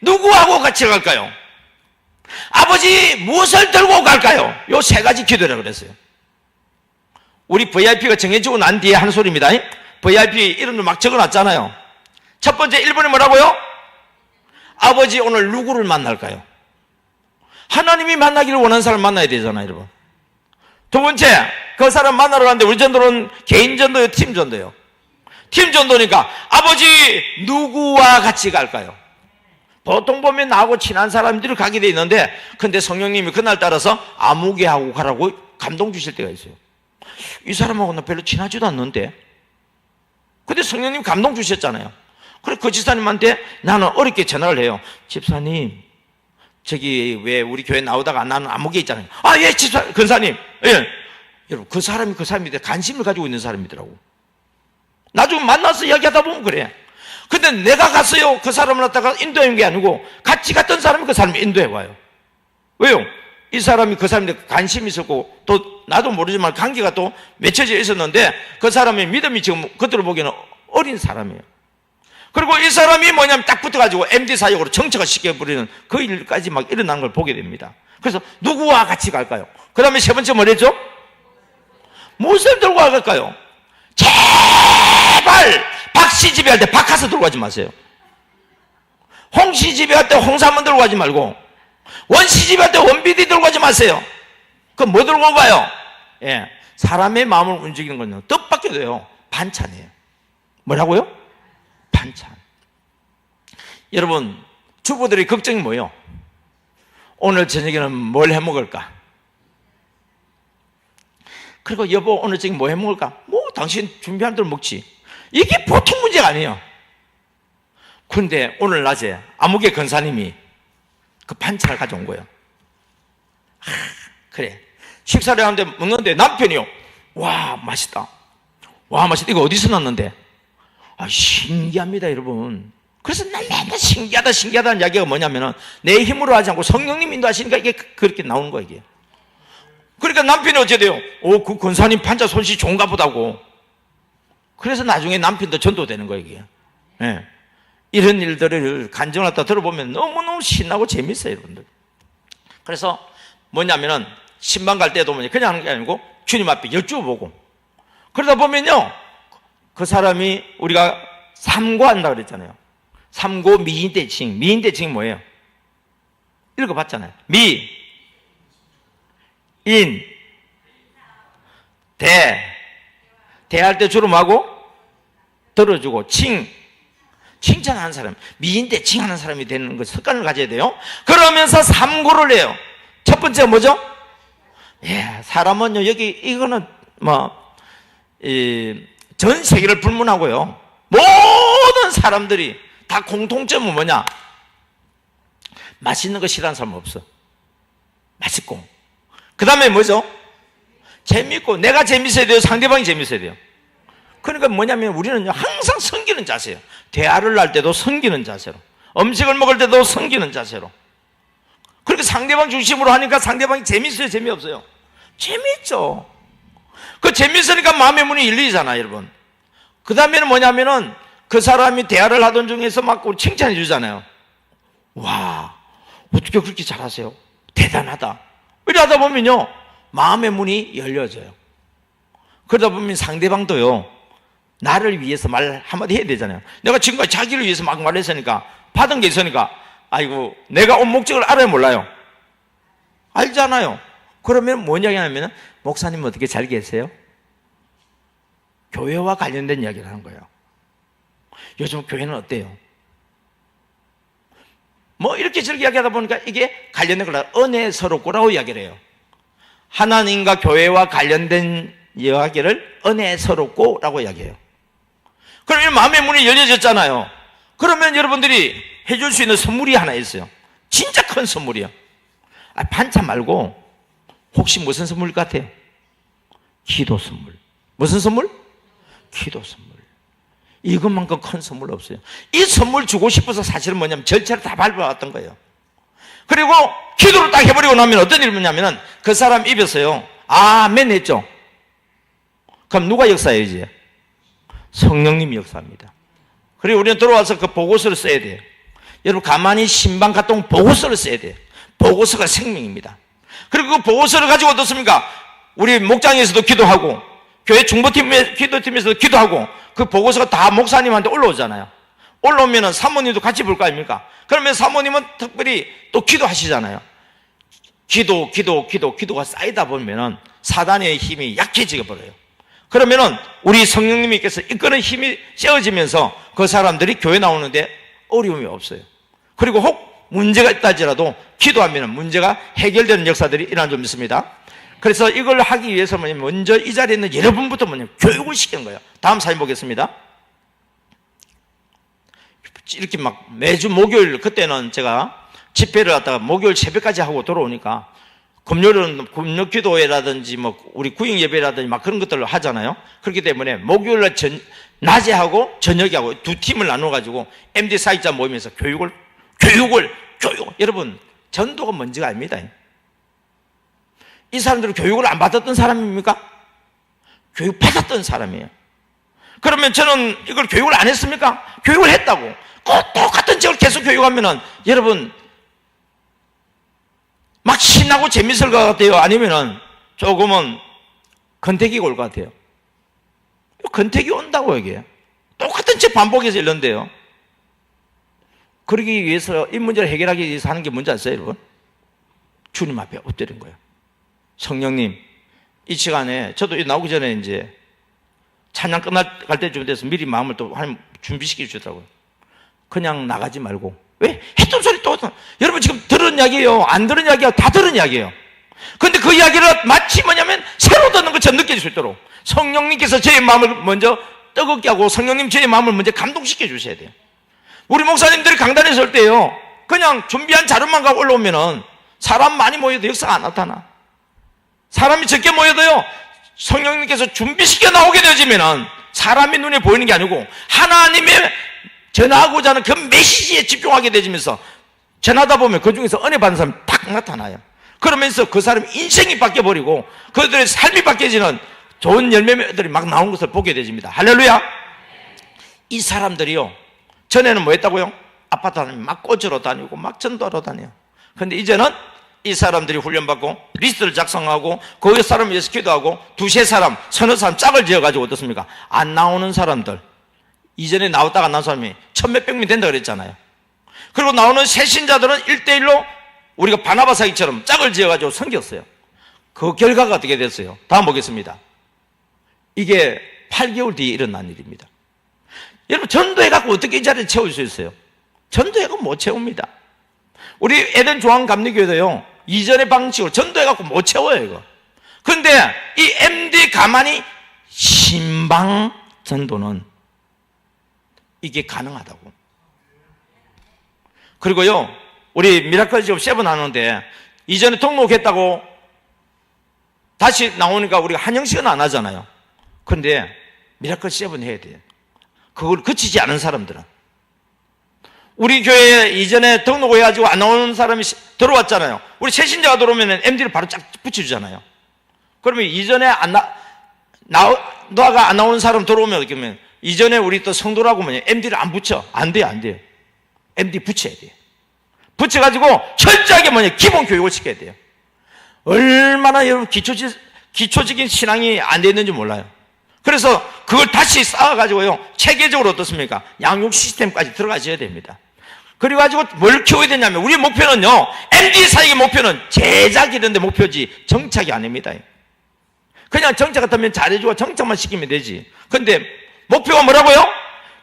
누구하고 같이 갈까요? 아버지 무엇을 들고 갈까요? 요 세 가지 기도해라 그랬어요. 우리 VIP가 정해지고 난 뒤에 한 소리입니다. VIP 이름을 막 적어놨잖아요. 첫 번째 1번이 뭐라고요? 아버지 오늘 누구를 만날까요? 하나님이 만나기를 원하는 사람 만나야 되잖아요. 여러분. 두 번째 그 사람 만나러 가는데 우리 전도는 개인 전도요 팀 전도요. 팀 전도니까 아버지 누구와 같이 갈까요? 보통 보면 나하고 친한 사람들이 가게 돼 있는데, 근데 성령님이 그날 따라서 아무개 하고 가라고 감동 주실 때가 있어요. 이 사람하고 나 별로 친하지도 않는데, 근데 성령님 감동 주셨잖아요. 그래 그 집사님한테 나는 어렵게 전화를 해요. 집사님, 저기 왜 우리 교회 나오다가 나는 아무개 있잖아요. 아, 예, 집사, 근사님. 예. 여러분, 그 사람이 관심을 가지고 있는 사람이더라고. 나중에 만나서 이야기하다 보면 그래. 근데 내가 갔어요. 그 사람을 갖다가 인도한 게 아니고 같이 갔던 사람이 그 사람을 인도해 와요. 왜요? 이 사람이 그 사람한테 관심이 있었고 또 나도 모르지만 관계가 또 맺혀져 있었는데 그 사람의 믿음이 지금 그들을 보기에는 어린 사람이에요. 그리고 이 사람이 뭐냐면 딱 붙어가지고 MD 사역으로 정처가 시켜버리는 그 일까지 막 일어나는 걸 보게 됩니다. 그래서 누구와 같이 갈까요? 그 다음에 세 번째 뭐랬죠? 무슨 들고 갈까요? 제발 박씨 집에 할 때 박하서 들고 가지 마세요. 홍씨 집에 할 때 홍사만 들고 가지 말고 원씨 집에 할 때 원비디 들고 가지 마세요. 그럼 뭐 들고 가요? 예, 사람의 마음을 움직이는 건요 뜻밖에 돼요. 반찬이에요. 뭐라고요? 반찬. 여러분, 주부들의 걱정이 뭐예요? 오늘 저녁에는 뭘 해 먹을까? 그리고 여보 오늘 저녁에 뭐 해 먹을까? 뭐 당신 준비한 대로 먹지. 이게 보통 문제가 아니에요. 그런데 오늘 낮에 아무개 권사님이 그 반찬을 가져온 거예요. 그래, 식사를 하는데 먹는데 남편이요, 와 맛있다, 와 맛있다, 이거 어디서 났는데? 아, 신기합니다 여러분. 그래서 난 맨날 신기하다는 이야기가 뭐냐면은 내 힘으로 하지 않고 성령님 인도하시니까 이게 그렇게 나오는 거예요 이게. 그러니까 남편이 어째 돼요? 오, 그 권사님 판자 손씨 좋은가 보다고. 그래서 나중에 남편도 전도되는 거예요 이게. 예. 이런 일들을 간증을 갖다 들어보면 너무너무 신나고 재밌어요 여러분들. 그래서 뭐냐면은 신방 갈 때도 그냥 하는 게 아니고 주님 앞에 여쭈어보고, 그러다 보면요 그 사람이 우리가 삼고한다 그랬잖아요. 삼고 미인대칭. 미인대칭이 뭐예요? 읽어봤잖아요. 미, 인, 대. 대할 때 주로 뭐하고? 들어주고. 칭, 칭찬하는 사람. 미인대칭하는 사람이 되는 그 습관을 가져야 돼요. 그러면서 삼고를 해요. 첫 번째가 뭐죠? 예, 사람은요 여기 이거는 전 세계를 불문하고요 모든 사람들이 다 공통점은 뭐냐? 맛있는 거 싫어하는 사람 없어. 맛있고, 그 다음에 뭐죠? 재밌고. 내가 재밌어야 돼요? 상대방이 재밌어야 돼요? 그러니까 뭐냐면 우리는 항상 섬기는 자세예요. 대화를 할 때도 섬기는 자세로, 음식을 먹을 때도 섬기는 자세로. 그렇게 상대방 중심으로 하니까 상대방이 재밌어요? 재미없어요? 재밌죠. 그 재밌으니까 마음의 문이 열리잖아요 여러분. 그 다음에는 뭐냐면은 그 사람이 대화를 하던 중에서 막 칭찬해 주잖아요. 와, 어떻게 그렇게 잘하세요? 대단하다. 이러다 보면요 마음의 문이 열려져요. 그러다 보면 상대방도요 나를 위해서 말 한마디 해야 되잖아요. 내가 지금까지 자기를 위해서 막 말했으니까, 받은 게 있으니까, 아이고 내가 온 목적을 알아요 몰라요? 알잖아요. 그러면 뭐냐 하면 목사님 어떻게 잘 계세요? 교회와 관련된 이야기를 하는 거예요. 요즘 교회는 어때요? 뭐 이렇게 저렇게 이야기하다 보니까 이게 관련된 걸 은혜스럽고라고 이야기를 해요. 하나님과 교회와 관련된 이야기를 은혜스럽고라고 이야기해요. 그러면 마음의 문이 열려졌잖아요. 그러면 여러분들이 해줄 수 있는 선물이 하나 있어요. 진짜 큰 선물이요. 반찬 말고 혹시 무슨 선물일 것 같아요? 기도 선물. 무슨 선물? 기도 선물. 이것만큼 큰 선물 없어요. 이 선물 주고 싶어서 사실은 뭐냐면 절차를 다 밟아왔던 거예요. 그리고 기도를 딱 해버리고 나면 어떤 일이 뭐냐면은 그 사람 입에서요 아멘 했죠. 그럼 누가 역사해요 이제? 성령님이 역사합니다. 그리고 우리는 들어와서 그 보고서를 써야 돼요. 여러분 가만히 신방 갔다 온 보고서를 써야 돼요. 보고서가 생명입니다. 그리고 그 보고서를 가지고 어떻습니까? 우리 목장에서도 기도하고 교회 중보팀 기도팀에서도 기도하고 그 보고서가 다 목사님한테 올라오잖아요. 올라오면은 사모님도 같이 볼 거 아닙니까? 그러면 사모님은 특별히 또 기도하시잖아요. 기도가 쌓이다 보면은 사단의 힘이 약해지게 버려요. 그러면은 우리 성령님께서 이끄는 힘이 세워지면서 그 사람들이 교회 나오는데 어려움이 없어요. 그리고 혹 문제가 있다 할지라도 기도하면 문제가 해결되는 역사들이 일어나는 줄 믿습니다. 그래서 이걸 하기 위해서 먼저 이 자리에 있는 여러분부터 교육을 시키는 거예요. 다음 사진 보겠습니다. 이렇게 막 매주 목요일, 그때는 제가 집회를 갖다가 목요일 새벽까지 하고 돌아오니까 금요일은 금요 기도회라든지 우리 구역 예배라든지 막 그런 것들을 하잖아요. 그렇기 때문에 목요일날 낮에 하고 저녁에 하고 두 팀을 나눠가지고 MD 사역자 모이면서 교육. 여러분, 전도가 뭔지가 아닙니다. 이 사람들은 교육을 안 받았던 사람입니까? 교육 받았던 사람이에요. 그러면 저는 이걸 교육을 안 했습니까? 교육을 했다고. 똑같은 책을 계속 교육하면은 여러분 막 신나고 재밌을 것 같아요? 아니면은 조금은 건태기가 올 것 같아요? 건태기 온다고 이게. 똑같은 책 반복해서 읽는데요. 그러기 위해서 이 문제를 해결하기 위해서 하는 게 뭔지 아세요, 여러분? 주님 앞에 엎드린 거예요. 성령님, 이 시간에 저도 나오기 전에 이제 찬양 끝날 때쯤 돼서 미리 마음을 또 준비시켜 주더라고요. 그냥 나가지 말고. 왜? 했던 소리 또 여러분 지금 들은 이야기예요? 안 들은 이야기예요? 다 들은 이야기예요. 그런데 그 이야기를 마치 뭐냐면 새로 듣는 것처럼 느낄 수 있도록 성령님께서 저의 마음을 먼저 뜨겁게 하고 성령님 저의 마음을 먼저 감동시켜 주셔야 돼요. 우리 목사님들이 강단에 설 때요, 그냥 준비한 자료만 갖고 올라오면은 사람 많이 모여도 역사가 안 나타나. 사람이 적게 모여도요, 성령님께서 준비시켜 나오게 되어지면은 사람의 눈에 보이는 게 아니고 하나님의 전하고자 하는 그 메시지에 집중하게 되면서 전하다 보면 그 중에서 은혜 받는 사람이 딱 나타나요. 그러면서 그 사람의 인생이 바뀌어버리고 그들의 삶이 바뀌어지는 좋은 열매들이 막 나온 것을 보게 되집니다. 할렐루야. 이 사람들이요, 전에는 뭐 했다고요? 아파트 다니면 막 꽂으러 다니고 막 전도하러 다녀요. 그런데 이제는 이 사람들이 훈련받고 리스트를 작성하고 그 사람을 위해서 기도하고 두세 사람, 서너 사람 짝을 지어가지고 어떻습니까? 안 나오는 사람들, 이전에 나왔다가 안 나온 사람이 천몇백 명이 된다 그랬잖아요. 그리고 나오는 새신자들은 1대1로 우리가 바나바 사기처럼 짝을 지어가지고 섬겼어요. 그 결과가 어떻게 됐어요? 다음 보겠습니다. 이게 8개월 뒤에 일어난 일입니다. 여러분, 전도해갖고 어떻게 이 자리를 채울 수 있어요? 전도해갖고 못 채웁니다. 우리 에덴 중앙감리교회도요, 이전의 방식으로 전도해갖고 못 채워요, 이거. 근데 이 MD 가만히 신방 전도는 이게 가능하다고. 그리고요, 우리 미라클 지금 7 하는데 이전에 등록했다고 다시 나오니까 우리가 한영식은 안 하잖아요. 그런데 미라클 7 해야 돼요. 그걸 그치지 않은 사람들은. 우리 교회에 이전에 등록해가지고 안 나오는 사람이 들어왔잖아요. 우리 새신자가 들어오면 MD를 바로 쫙 붙여주잖아요. 그러면 이전에 나가 안 나오는 사람 들어오면 어떻게 하면 이전에 우리 또 성도라고 하면 MD를 안 붙여. 안 돼요, 안 돼요. MD 붙여야 돼요. 붙여가지고 철저하게 기본 교육을 시켜야 돼요. 얼마나 여러분 기초적인 신앙이 안 돼 있는지 몰라요. 그래서 그걸 다시 쌓아가지고요, 체계적으로 어떻습니까? 양육 시스템까지 들어가셔야 됩니다. 그래가지고 뭘 키워야 되냐면, 우리 목표는요, MD 사역의 목표는 제작이 되는데 목표지 정착이 아닙니다. 그냥 정착 같으면 잘해주고 정착만 시키면 되지. 근데 목표가 뭐라고요?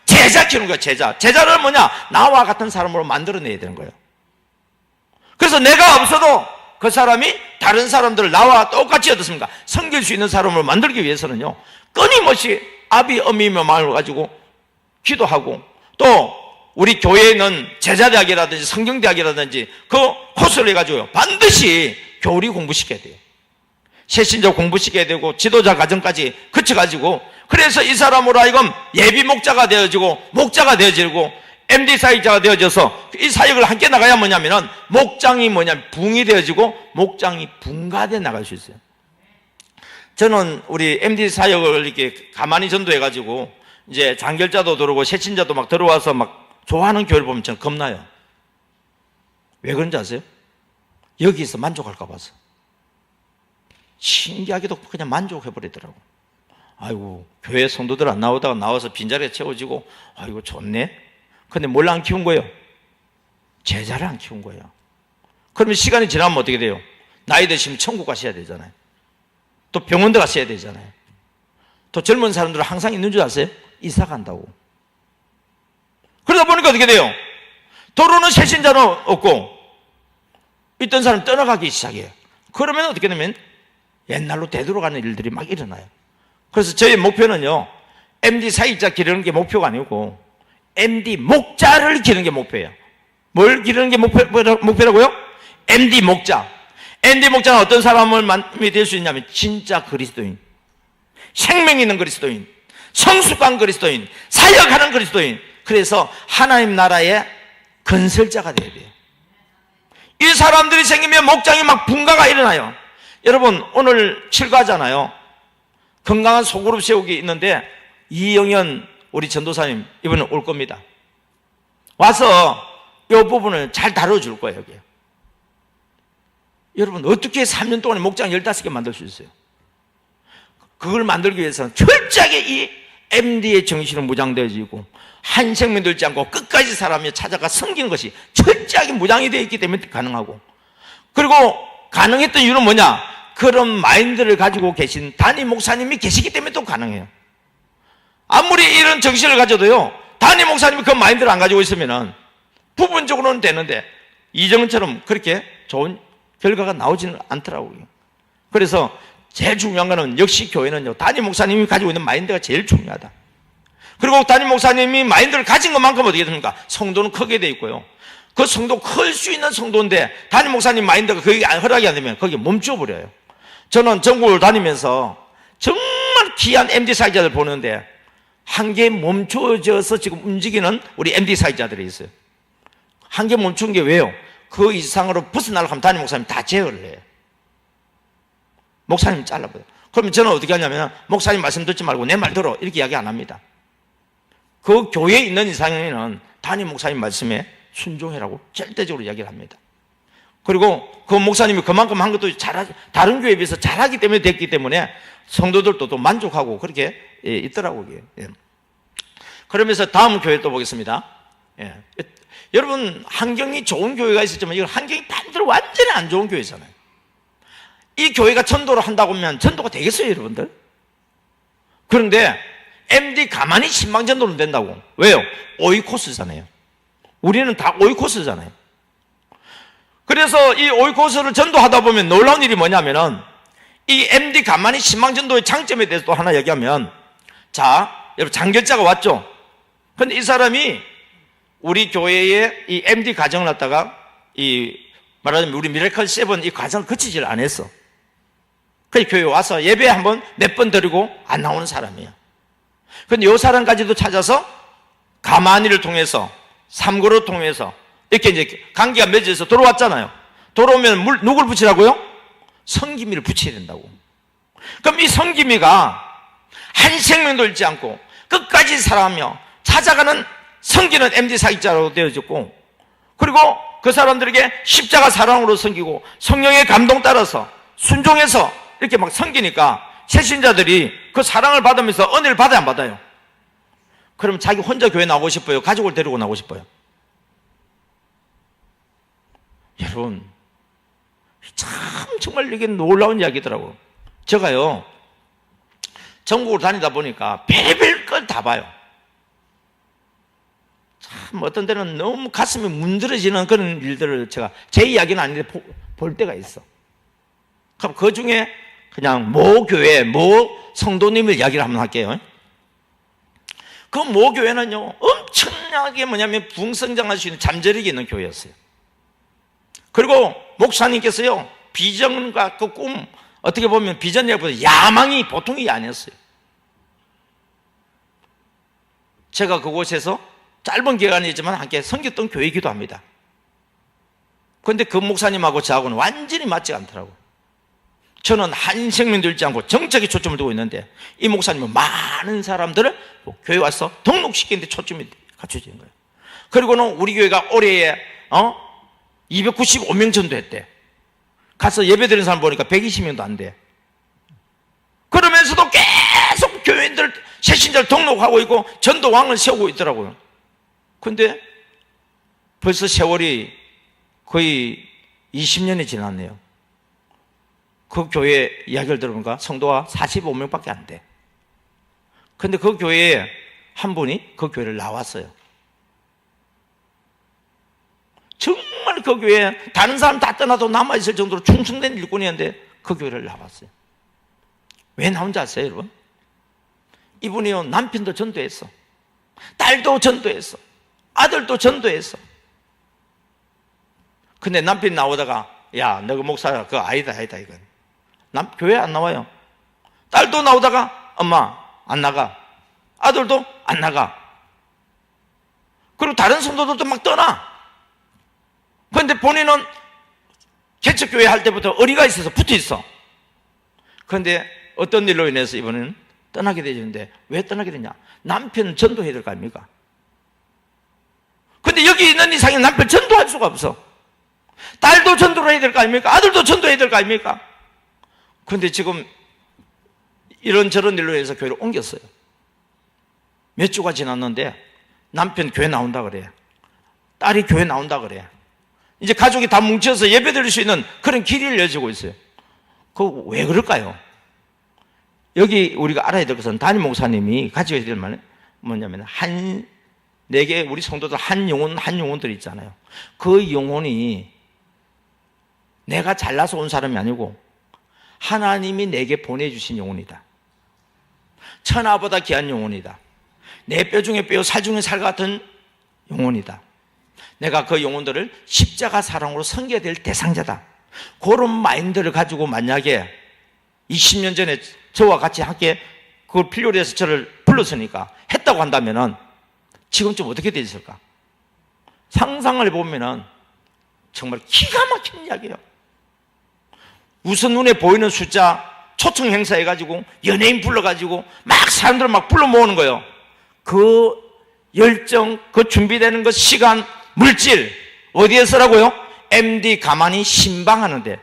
제자 키우는 거야, 제자. 제자를 뭐냐? 나와 같은 사람으로 만들어내야 되는 거예요. 그래서 내가 없어도 그 사람이 다른 사람들을 나와 똑같이 어떻습니까? 섬길 수 있는 사람을 만들기 위해서는요, 끊임없이 아비, 어미며 마음을 가지고 기도하고, 또 우리 교회에는 제자대학이라든지 성경대학이라든지 그 코스를 해가지고요, 반드시 교리 공부시켜야 돼요. 새신자 공부시켜야 되고 지도자 과정까지 거쳐가지고, 그래서 이 사람으로 하여금 예비 목자가 되어지고 목자가 되어지고 MD 사역자가 되어져서 이 사역을 함께 나가야 뭐냐면은 목장이 붕이 되어지고 목장이 분가돼 나갈 수 있어요. 저는 우리 MD 사역을 이렇게 가만히 전도해가지고 이제 장결자도 들어오고 새신자도 막 들어와서 막 좋아하는 교회를 보면 저는 겁나요. 왜 그런지 아세요? 여기서 만족할까 봐서. 신기하게도 그냥 만족해버리더라고. 아이고, 교회 성도들 안 나오다가 나와서 빈자리가 채워지고, 아이고, 좋네. 근데 뭘 안 키운 거예요? 제자를 안 키운 거예요. 그러면 시간이 지나면 어떻게 돼요? 나이 드시면 천국 가셔야 되잖아요. 또 병원도 가셔야 되잖아요. 또 젊은 사람들은 항상 있는 줄 아세요? 이사 간다고. 그러다 보니까 어떻게 돼요? 도로는 새신자는 없고 있던 사람 떠나가기 시작해요. 그러면 어떻게 되면 옛날로 되돌아가는 일들이 막 일어나요. 그래서 저희 목표는요, MD 사역자 기르는 게 목표가 아니고 MD 목자를 기르는 게 목표예요. 뭘 기르는 게 목표라고요? MD 목자. MD 목자는 어떤 사람이 될 수 있냐면 진짜 그리스도인, 생명 있는 그리스도인, 성숙한 그리스도인, 사역하는 그리스도인. 그래서 하나님 나라의 건설자가 돼야 돼요. 이 사람들이 생기면 목장이 막 분가가 일어나요. 여러분, 오늘 칠가잖아요. 건강한 소그룹 세우기 있는데 이영현 우리 전도사님 이번에 올 겁니다. 와서 이 부분을 잘 다뤄줄 거예요. 여기. 여러분, 어떻게 3년 동안에 목장 15개 만들 수 있어요? 그걸 만들기 위해서는 철저하게 이 MD의 정신은 무장되어지고 한 생명 들지 않고 끝까지 사람이 찾아가 섬기는 것이 철저하게 무장이 되어 있기 때문에 가능하고, 그리고 가능했던 이유는 뭐냐? 그런 마인드를 가지고 계신 담임 목사님이 계시기 때문에 또 가능해요. 아무리 이런 정신을 가져도요, 담임 목사님이 그 마인드를 안 가지고 있으면은 부분적으로는 되는데 이정은처럼 그렇게 좋은 결과가 나오지는 않더라고요. 그래서 제일 중요한 거는 역시 교회는요, 담임 목사님이 가지고 있는 마인드가 제일 중요하다. 그리고 담임 목사님이 마인드를 가진 것만큼 어떻게 됩니까? 성도는 크게 돼 있고요. 그 성도 클 수 있는 성도인데 담임 목사님 마인드가 거기 허락이 안 되면 거기 멈춰 버려요. 저는 전국을 다니면서 정말 귀한 MD 사역자들 보는데 한계 멈춰져서 지금 움직이는 우리 MD 사역자들이 있어요. 한계 멈춘 게 왜요? 그 이상으로 벗어나려고 하면 담임 목사님 다 제어를 해요. 목사님 잘라버려요. 그러면 저는 어떻게 하냐면 목사님 말씀 듣지 말고 내 말 들어 이렇게 이야기 안 합니다. 그 교회에 있는 이상에는 담임 목사님 말씀에 순종해라고 절대적으로 이야기를 합니다. 그리고 그 목사님이 그만큼 한 것도 다른 교회에 비해서 잘하기 때문에 됐기 때문에 성도들도 또 만족하고 그렇게 있더라고요. 예. 그러면서 다음 교회 또 보겠습니다. 예. 여러분, 환경이 좋은 교회가 있었지만 이건 환경이 반대로 완전히 안 좋은 교회잖아요. 이 교회가 전도를 한다고 하면 전도가 되겠어요, 여러분들? 그런데 MD 가만히 신방전도는 된다고. 왜요? 오이코스잖아요. 우리는 다 오이코스잖아요. 그래서 이 오이코스를 전도하다 보면 놀라운 일이 뭐냐면은 이 MD 가만히 신방전도의 장점에 대해서 또 하나 얘기하면, 자, 여러분 장결자가 왔죠? 근데 이 사람이 우리 교회에 이 MD 과정을 갖다가 말하자면 우리 미라클 7 이 과정을 거치질 안 했어. 그래서 교회에 와서 예배 한번 몇 번 드리고 안 나오는 사람이에요. 근데 이 사람까지도 찾아서 가만히를 통해서 삼고를 통해서 이렇게 이제 관계가 맺어서 돌아왔잖아요. 돌아오면 누굴 붙이라고요? 성기미를 붙여야 된다고. 그럼 이 성기미가 한 생명도 잃지 않고 끝까지 살아가며 찾아가는 섬기는 MD 사역자로 되어졌고, 그리고 그 사람들에게 십자가 사랑으로 섬기고 성령의 감동 따라서 순종해서 이렇게 막 섬기니까 새신자들이 그 사랑을 받으면서 은혜를 받아야 안 받아요? 그럼 자기 혼자 교회 나오고 싶어요? 가족을 데리고 나오고 싶어요? 여러분, 참 정말 이게 놀라운 이야기더라고요. 제가요, 전국을 다니다 보니까 별별 걸 다 봐요. 참 어떤 때는 너무 가슴이 문드러지는 그런 일들을 제가, 제 이야기는 아닌데 볼 때가 있어. 그럼 그 중에 그냥 모 교회, 모 성도님을 이야기를 한번 할게요. 그 모 교회는요, 엄청나게 뭐냐면 부흥성장할 수 있는 잠재력이 있는 교회였어요. 그리고 목사님께서요, 비전과 그 꿈, 어떻게 보면 비전이라기보다 야망이 보통이 아니었어요. 제가 그곳에서 짧은 기간이지만 함께 섬겼던 교회이기도 합니다. 그런데 그 목사님하고 저하고는 완전히 맞지 않더라고요. 저는 한 생명도 잃지 않고 정책에 초점을 두고 있는데 이 목사님은 많은 사람들을 교회 와서 등록시키는데 초점이 갖춰지는 거예요. 그리고는 우리 교회가 올해에 295명 전도했대. 가서 예배드리는 사람 보니까 120명도 안 돼. 그러면서도 계속 교회인들 새신자를 등록하고 있고 전도왕을 세우고 있더라고요. 근데 벌써 세월이 거의 20년이 지났네요. 그 교회 이야기를 들어보니까 성도가 45명밖에 안 돼. 근데 그 교회에 한 분이 그 교회를 나왔어요. 그 교회에 다른 사람 다 떠나도 남아있을 정도로 충성된 일꾼이었는데 그 교회를 나왔어요. 왜 나온지 아세요, 여러분? 이분이요, 남편도 전도했어, 딸도 전도했어, 아들도 전도했어. 근데 남편이 나오다가, 야, 너가 목사야, 그거 아니다 이건. 교회 안 나와요. 딸도 나오다가, 엄마 안 나가, 아들도 안 나가. 그리고 다른 성도들도 막 떠나. 그런데 본인은 개척교회 할 때부터 어리가 있어서 붙어 있어. 그런데 어떤 일로 인해서 이번에는 떠나게 되는데, 왜 떠나게 되냐? 남편 전도해야 될 거 아닙니까? 근데 여기 있는 이상에 남편 전도할 수가 없어. 딸도 전도를 해야 될 거 아닙니까? 아들도 전도해야 될 거 아닙니까? 그런데 지금 이런저런 일로 해서 교회를 옮겼어요. 몇 주가 지났는데 남편 교회 나온다 그래, 딸이 교회 나온다 그래. 이제 가족이 다 뭉쳐서 예배 드릴 수 있는 그런 길이 열려지고 있어요. 그거 왜 그럴까요? 여기 우리가 알아야 될 것은, 담임 목사님이 가지고 있을 말은 뭐냐면, 내게 우리 성도들 한 영혼들 있잖아요. 그 영혼이 내가 잘나서 온 사람이 아니고 하나님이 내게 보내주신 영혼이다. 천하보다 귀한 영혼이다. 내 뼈 중에 뼈, 살 중에 살 같은 영혼이다. 내가 그 영혼들을 십자가 사랑으로 섬겨야 될 대상자다. 그런 마인드를 가지고 만약에 20년 전에 저와 같이 함께 그걸 필요로 해서 저를 불렀으니까 했다고 한다면은 지금쯤 어떻게 돼 있을까? 상상을 해보면은 정말 기가 막힌 이야기예요. 우선 눈에 보이는 숫자 초청 행사해가지고 연예인 불러가지고 막 사람들 막 불러 모으는 거예요. 그 열정, 그 준비되는 그 시간, 물질 어디에 쓰라고요? MD 가만히 신방하는데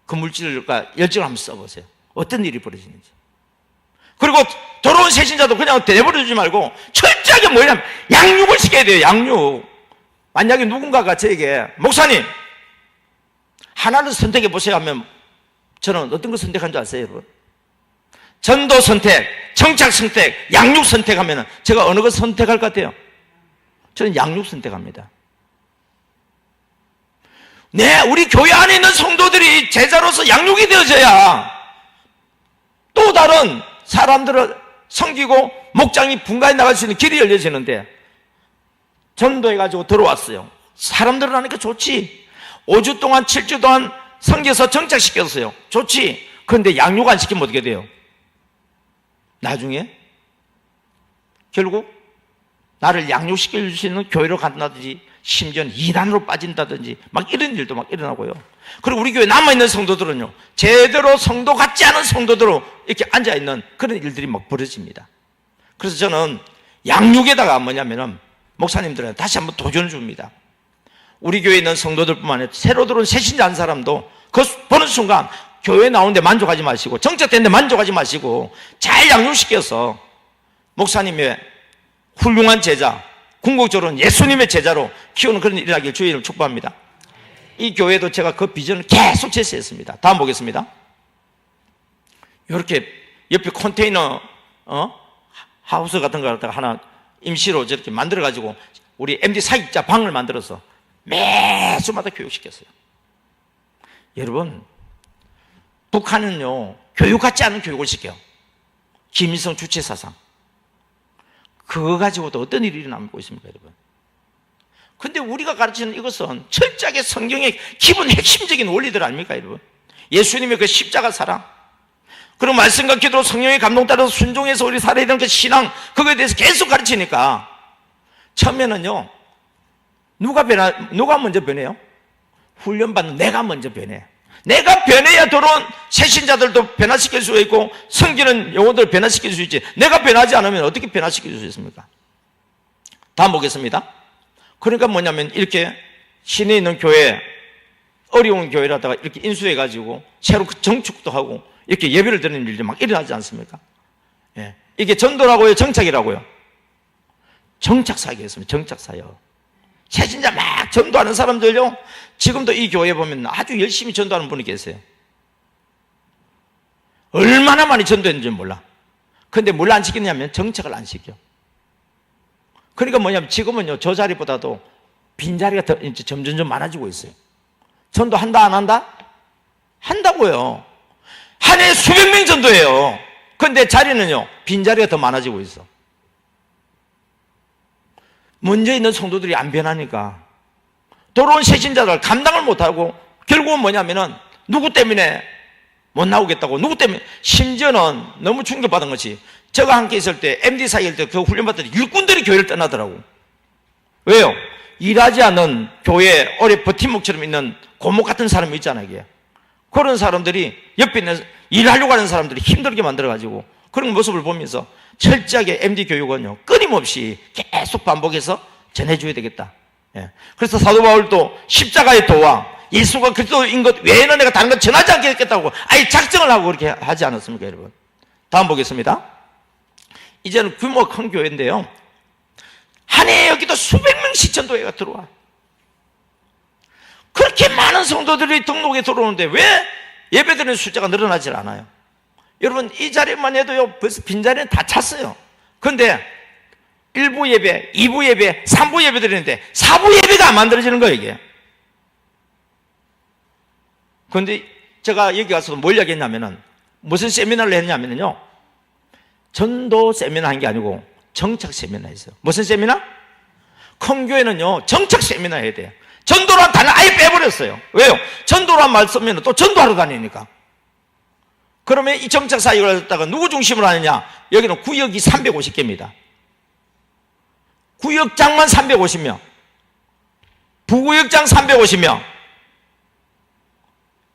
그 물질과 열정을 한번 써보세요. 어떤 일이 벌어지는지. 그리고 더러운 새신자도 그냥 내버려두지 말고 철저하게 뭐냐면 양육을 시켜야 돼요. 양육. 만약에 누군가가 저에게, 목사님 하나를 선택해 보세요 하면 저는 어떤 걸 선택한 줄 아세요, 여러분? 전도 선택, 정착 선택, 양육 선택하면 제가 어느 것 선택할 것 같아요? 저는 양육 선택합니다. 네, 우리 교회 안에 있는 성도들이 제자로서 양육이 되어져야 또 다른 사람들을 섬기고 목장이 분가해 나갈 수 있는 길이 열려지는데, 전도해가지고 들어왔어요. 사람들은 하니까 좋지. 5주 동안 7주 동안 섬겨서 정착시켰어요. 좋지. 그런데 양육 안 시키면 어떻게 돼요? 나중에 결국 나를 양육시킬 수 있는 교회로 간다든지 심지어는 이단으로 빠진다든지 막 이런 일도 막 일어나고요. 그리고 우리 교회 남아있는 성도들은요, 제대로 성도 같지 않은 성도들로 이렇게 앉아있는 그런 일들이 막 벌어집니다. 그래서 저는 양육에다가 뭐냐면은 목사님들한테 다시 한번 도전을 줍니다. 우리 교회에 있는 성도들뿐만 아니라 새로 들어온 새신자 한 사람도 그 보는 순간 교회 나오는데 만족하지 마시고, 정착되는데 만족하지 마시고 잘 양육시켜서 목사님의 훌륭한 제자, 궁극적으로는 예수님의 제자로 키우는 그런 일이 나길 주의 이름으로 축복합니다. 이 교회도 제가 그 비전을 계속 제시했습니다. 다음 보겠습니다. 이렇게 옆에 컨테이너 하우스 같은 거 갖다가 하나 임시로 저렇게 만들어 가지고 우리 MD 사역자 방을 만들어서 매주마다 교육시켰어요. 여러분, 북한은요 교육 같지 않은 교육을 시켜요. 김일성 주체 사상, 그거 가지고도 어떤 일이 일어나고 있습니까, 여러분? 근데 우리가 가르치는 이것은 철저하게 성경의 기본 핵심적인 원리들 아닙니까, 여러분? 예수님의 그 십자가 사랑, 그리고 말씀과 기도로 성령의 감동 따라서 순종해서 우리 살아야 되는 그 신앙, 그거에 대해서 계속 가르치니까 처음에는요, 누가 먼저 변해요? 훈련받는 내가 먼저 변해. 내가 변해야 들어온 새신자들도 변화시킬 수 있고 성기는 영혼들을 변화시킬 수 있지, 내가 변하지 않으면 어떻게 변화시킬 수 있습니까? 다음 보겠습니다. 그러니까 뭐냐면 이렇게 시내에 있는 교회, 어려운 교회라다가 이렇게 인수해가지고 새로 정축도 하고 이렇게 예배를 드리는 일이 막 일어나지 않습니까? 예. 이게 전도라고요, 정착이라고요? 정착사역이었습니다. 정착사역. 새신자 막 전도하는 사람들요, 지금도 이 교회에 보면 아주 열심히 전도하는 분이 계세요. 얼마나 많이 전도했는지 몰라. 근데 뭘 안 시키냐면 정착을 안 시켜. 그러니까 뭐냐면 지금은요, 저 자리보다도 빈자리가 더 이제 점점 많아지고 있어요. 전도 한다, 안 한다? 한다고요. 한 해에 수백 명 전도해요. 그런데 자리는요, 빈자리가 더 많아지고 있어. 먼저 있는 성도들이 안 변하니까 돌아온 새신자들 감당을 못하고 결국은 뭐냐면은 누구 때문에 못 나오겠다고, 누구 때문에, 심지어는 너무 충격받은 것이, 저가 함께 있을 때 MD 사이일 때 그 훈련받더니 일꾼들이 교회를 떠나더라고. 왜요? 일하지 않는 교회에 오래 버팀목처럼 있는 고목 같은 사람이 있잖아요. 이게. 그런 사람들이 옆에 있는 일하려고 하는 사람들이 힘들게 만들어가지고 그런 모습을 보면서 철저하게 MD 교육은요, 끊임없이 계속 반복해서 전해줘야 되겠다. 예. 그래서 사도 바울도 십자가의 도와 예수가 그리스도인 것 외에는 내가 다른 것 전하지 않겠다고 아예 작정을 하고 그렇게 하지 않았습니까, 여러분? 다음 보겠습니다. 이제는 규모가 큰 교회인데요, 한 해에 여기도 수백 명씩 전도회가 들어와. 그렇게 많은 성도들이 등록에 들어오는데 왜 예배드리는 숫자가 늘어나질 않아요? 여러분, 이 자리만 해도요, 벌써 빈자리는 다 찼어요. 그런데 1부 예배, 2부 예배, 3부 예배 드리는데 4부 예배가 안 만들어지는 거예요, 이게. 그런데 제가 여기 가서 뭘 이야기했냐면은, 무슨 세미나를 했냐면요, 전도 세미나 한 게 아니고 정착 세미나 했어요. 무슨 세미나? 큰 교회는요, 정착 세미나 해야 돼요. 전도란 단어 아예 빼버렸어요. 왜요? 전도란 말 쓰면 또 전도하러 다니니까. 그러면 이 정착 사역을 했다가 누구 중심으로 하느냐? 여기는 구역이 350개입니다. 구역장만 350명, 부구역장 350명.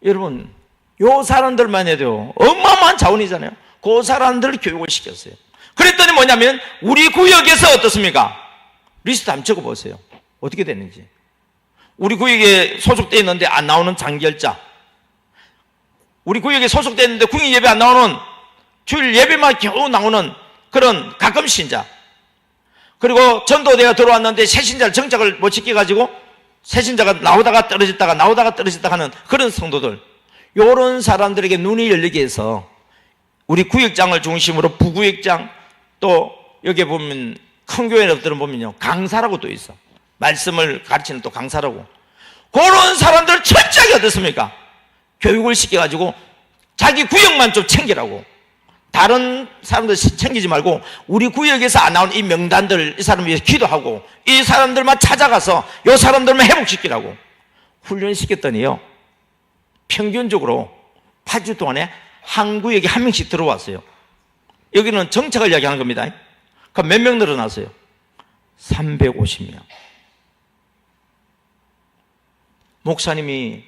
여러분, 요 사람들만 해도 어마어마한 자원이잖아요. 그 사람들을 교육을 시켰어요. 그랬더니 뭐냐면 우리 구역에서 어떻습니까? 리스트 한번 적어보세요. 어떻게 됐는지. 우리 구역에 소속되어 있는데 안 나오는 장결자, 우리 구역에 소속되어 있는데 구역 예배 안 나오는, 주일 예배만 겨우 나오는 그런 가끔 신자, 그리고 전도대가 들어왔는데 새신자를 정착을 못 시켜가지고 새신자가 나오다가 떨어졌다가 나오다가 떨어졌다가 하는 그런 성도들, 이런 사람들에게 눈이 열리게 해서 우리 구역장을 중심으로 부구역장, 또 여기 보면 큰 교회들은 보면요, 강사라고 또 있어. 말씀을 가르치는 또 강사라고. 그런 사람들을 철저하게 어떻습니까? 교육을 시켜가지고 자기 구역만 좀 챙기라고. 다른 사람들 챙기지 말고 우리 구역에서 안 나온 이 명단들, 이 사람을 위해서 기도하고 이 사람들만 찾아가서 이 사람들만 회복시키라고 훈련시켰더니요, 평균적으로 8주 동안에 한 구역에 한 명씩 들어왔어요. 여기는 정착을 이야기하는 겁니다. 그럼 몇 명 늘어났어요? 350명. 목사님이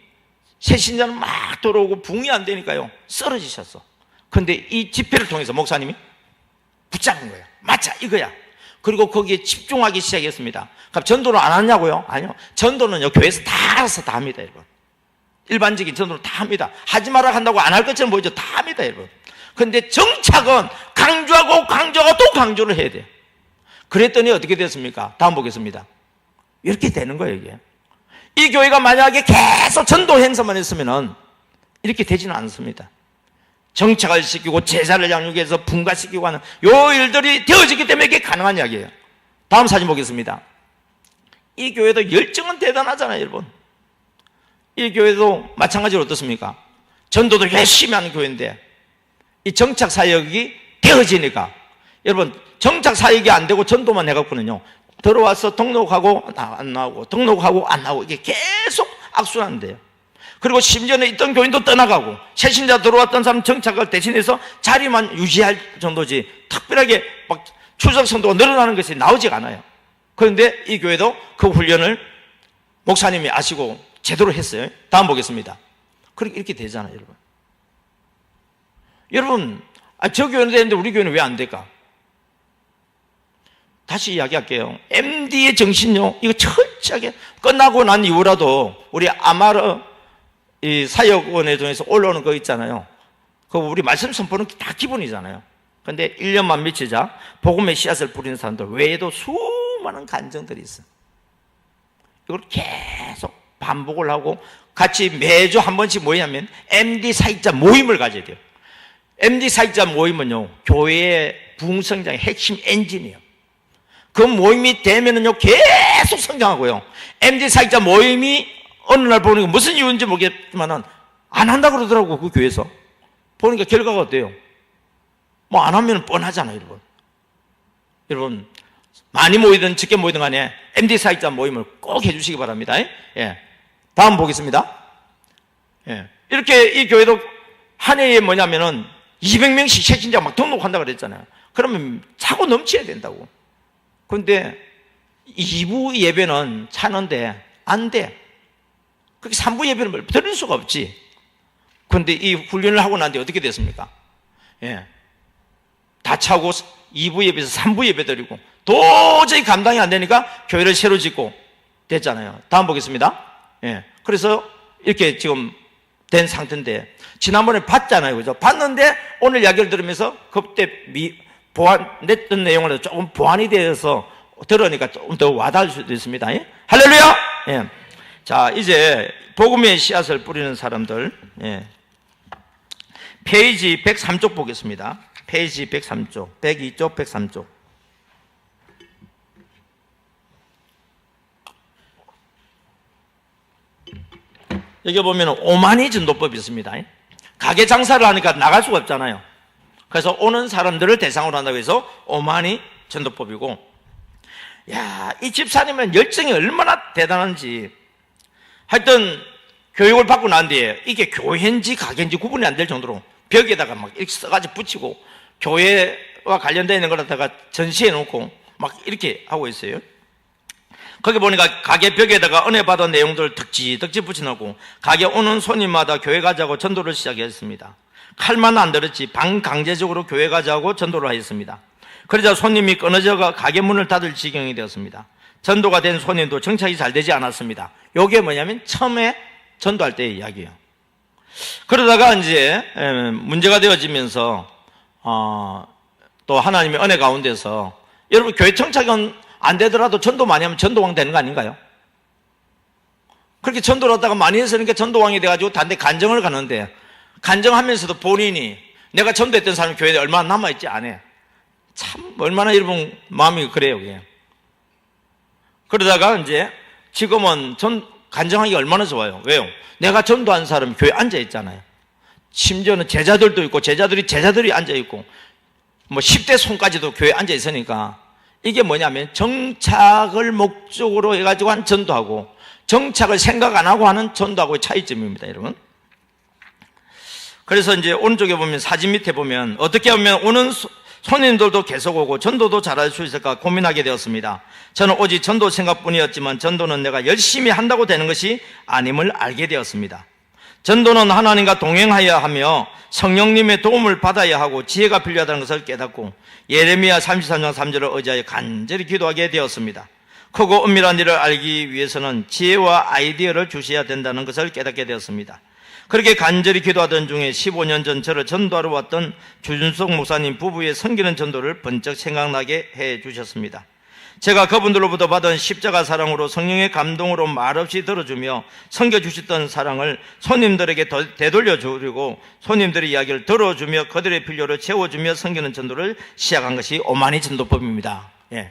새신자는 막 들어오고 부응이 안 되니까요, 쓰러지셨어. 근데 이 집회를 통해서 목사님이 붙잡은 거예요. 맞아, 이거야. 그리고 거기에 집중하기 시작했습니다. 그럼 전도를 안 하냐고요? 아니요. 전도는요, 교회에서 다 알아서 다 합니다, 여러분. 일반적인 전도를 다 합니다. 하지 마라 한다고 안 할 것처럼 보이죠? 다 합니다, 여러분. 근데 정착은 강조하고 강조하고 또 강조를 해야 돼요. 그랬더니 어떻게 됐습니까? 다음 보겠습니다. 이렇게 되는 거예요, 이게. 이 교회가 만약에 계속 전도 행사만 했으면은 이렇게 되지는 않습니다. 정착을 시키고 제자를 양육해서 분가시키고 하는 요 일들이 되어지기 때문에 이게 가능한 이야기예요. 다음 사진 보겠습니다. 이 교회도 열정은 대단하잖아요, 여러분. 이 교회도 마찬가지로 어떻습니까? 전도도 열심히 하는 교회인데 이 정착 사역이 되어지니까, 여러분, 정착 사역이 안 되고 전도만 해갖고는요, 들어와서 등록하고 안 나오고 등록하고 안 나오고 이게 계속 악순환인데요. 그리고 심지어는 있던 교인도 떠나가고 새신자 들어왔던 사람 정착을 대신해서 자리만 유지할 정도지 특별하게 막 출석 성도가 늘어나는 것이 나오지가 않아요. 그런데 이 교회도 그 훈련을 목사님이 아시고 제대로 했어요. 다음 보겠습니다. 그렇게 이렇게 되잖아요, 여러분. 여러분, 저 교회는 되는데 우리 교회는 왜 안 될까? 다시 이야기할게요. MD의 정신요, 이거 철저하게 끝나고 난 이후라도 우리 아마르 이 사역원에 통해서 올라오는 거 있잖아요. 그 우리 말씀 선포는 다 기본이잖아요. 근데 1년만 미치자 복음의 씨앗을 뿌리는 사람들 외에도 수많은 간증들이 있어. 이걸 계속 반복을 하고 같이 매주 한 번씩 모이면 MD 사역자 모임을 가져야 돼요. MD 사역자 모임은요, 교회의 부흥성장의 핵심 엔진이에요. 그 모임이 되면은요, 계속 성장하고요. MD 사역자 모임이 어느 날 보니까 무슨 이유인지 모르겠지만은 안 한다 그러더라고, 그 교회에서. 보니까 결과가 어때요? 뭐 안 하면 뻔하잖아요, 여러분. 여러분, 많이 모이든 적게 모이든 간에 MD 사역자 모임을 꼭 해주시기 바랍니다. 예. 다음 보겠습니다. 예. 이렇게 이 교회도 한 해에 뭐냐면은 200명씩 새신자 막 등록한다고 그랬잖아요. 그러면 차고 넘쳐야 된다고. 그런데 2부 예배는 차는데 안 돼. 그렇게 3부 예배는 들을 수가 없지. 그런데 이 훈련을 하고 난 뒤에 어떻게 됐습니까? 예. 다 차고 2부 예배에서 3부 예배 드리고 도저히 감당이 안 되니까 교회를 새로 짓고 됐잖아요. 다음 보겠습니다. 예. 그래서 이렇게 지금 된 상태인데, 지난번에 봤잖아요. 그죠? 봤는데 오늘 이야기를 들으면서 그때 냈던 내용을 조금 보완이 되어서 들으니까 조금 더 와닿을 수도 있습니다. 예? 할렐루야! 예. 자, 이제 복음의 씨앗을 뿌리는 사람들, 예. 페이지 103쪽 보겠습니다. 페이지 103쪽, 102쪽, 103쪽. 여기 보면 오만이 전도법이 있습니다. 가게 장사를 하니까 나갈 수가 없잖아요. 그래서 오는 사람들을 대상으로 한다고 해서 오만이 전도법이고, 야, 이 집사님은 열정이 얼마나 대단한지. 하여튼 교육을 받고 난 뒤에 이게 교회인지 가게인지 구분이 안 될 정도로 벽에다가 막 이렇게 써가지고 붙이고 교회와 관련되어 있는 걸 갖다가 전시해 놓고 막 이렇게 하고 있어요. 거기 보니까 가게 벽에다가 은혜 받은 내용들을 덕지 붙여놓고 가게 오는 손님마다 교회 가자고 전도를 시작했습니다. 칼만 안 들었지 반강제적으로 교회 가자고 전도를 하였습니다. 그러자 손님이 끊어져가 가게 문을 닫을 지경이 되었습니다. 전도가 된 손님도 정착이 잘 되지 않았습니다. 이게 뭐냐면 처음에 전도할 때의 이야기예요. 그러다가 이제 문제가 되어지면서 또 하나님의 은혜 가운데서, 여러분 교회 정착은 안 되더라도 전도 많이 하면 전도왕 되는 거 아닌가요? 그렇게 전도를 하다가 많이 했으니까 전도왕이 돼가지고 단대 간정을 가는데, 간정하면서도 본인이 내가 전도했던 사람이 교회에 얼마나 남아있지 않아요. 참 얼마나 여러분 마음이 그래요. 그게. 그러다가 이제 지금은 간정하기 얼마나 좋아요. 왜요? 내가 전도한 사람이 교회에 앉아있잖아요. 심지어는 제자들도 있고 제자들이 앉아있고 뭐 10대 손까지도 교회에 앉아있으니까, 이게 뭐냐면 정착을 목적으로 해가지고 한 전도하고 정착을 생각 안 하고 하는 전도하고의 차이점입니다, 여러분. 그래서 이제 오른쪽에 보면 사진 밑에 보면 어떻게 하면 오는 손님들도 계속 오고 전도도 잘할 수 있을까 고민하게 되었습니다. 저는 오직 전도 생각뿐이었지만 전도는 내가 열심히 한다고 되는 것이 아님을 알게 되었습니다. 전도는 하나님과 동행하여야 하며 성령님의 도움을 받아야 하고 지혜가 필요하다는 것을 깨닫고 예레미야 33장 3절을 의지하여 간절히 기도하게 되었습니다. 크고 은밀한 일을 알기 위해서는 지혜와 아이디어를 주셔야 된다는 것을 깨닫게 되었습니다. 그렇게 간절히 기도하던 중에 15년 전 저를 전도하러 왔던 주준석 목사님 부부의 섬기는 전도를 번쩍 생각나게 해 주셨습니다. 제가 그분들로부터 받은 십자가 사랑으로 성령의 감동으로 말없이 들어주며 섬겨주셨던 사랑을 손님들에게 되돌려 주려고 손님들의 이야기를 들어주며 그들의 필요를 채워주며 섬기는 전도를 시작한 것이 오만이 전도법입니다. 예.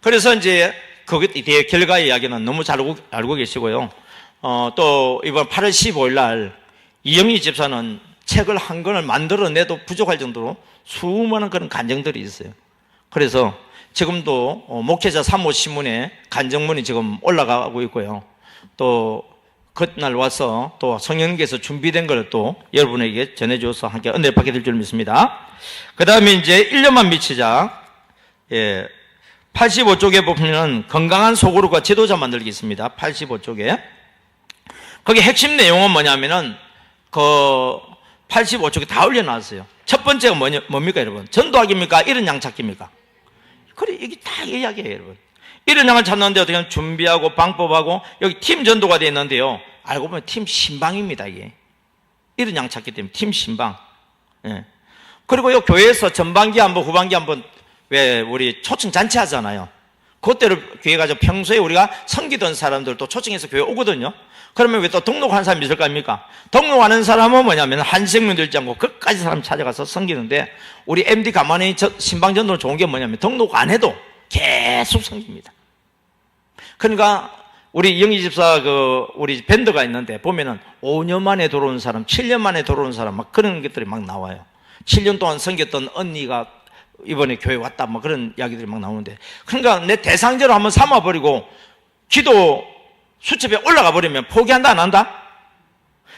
그래서 이제 그게 뒤에 결과의 이야기는 너무 잘 알고 계시고요. 또 이번 8월 15일 날 이영희 집사는 책을 한 권을 만들어내도 부족할 정도로 수많은 그런 간증들이 있어요. 그래서 지금도 목회자 3호 신문에 간증문이 지금 올라가고 있고요. 또 그날 와서 또 성령님께서 준비된 걸 또 여러분에게 전해줘서 함께 은혜를 받게 될 줄 믿습니다. 그 다음에 이제 1년만 미치자. 85쪽에 보면 건강한 소그룹과 지도자 만들기 있습니다. 85쪽에. 거기 핵심 내용은 뭐냐면은 그 85쪽에 다 올려놨어요. 첫 번째가 뭡니까 여러분? 전도학입니까? 이런 양 찾기입니까? 그래, 이게 다 이야기예요, 여러분. 이런 양을 찾는데 어떻게 하면 준비하고 방법하고 여기 팀 전도가 되어 있는데요. 알고 보면 팀 신방입니다, 이게. 이런 양 찾기 때문에 팀 신방. 예. 그리고 요 교회에서 전반기 한번, 후반기 한번 왜 우리 초청 잔치 하잖아요. 그때를 교회 가서 평소에 우리가 섬기던 사람들 또 초청해서 교회 오거든요. 그러면 왜 또 등록한 사람이 있을 거 아닙니까? 등록하는 사람은 뭐냐면 한생명 들지 않고 끝까지 사람 찾아가서 섬기는데, 우리 MD 가만히 신방전도는 좋은 게 뭐냐면 등록 안 해도 계속 생깁니다. 그러니까 우리 영희 집사 우리 밴드가 있는데 보면은 5년 만에 들어오는 사람, 7년 만에 들어오는 사람 막 그런 것들이 막 나와요. 7년 동안 섬겼던 언니가 이번에 교회 왔다 뭐 그런 이야기들이 막 나오는데, 그러니까 내 대상자로 한번 삼아버리고 기도 수첩에 올라가 버리면 포기한다 안 한다?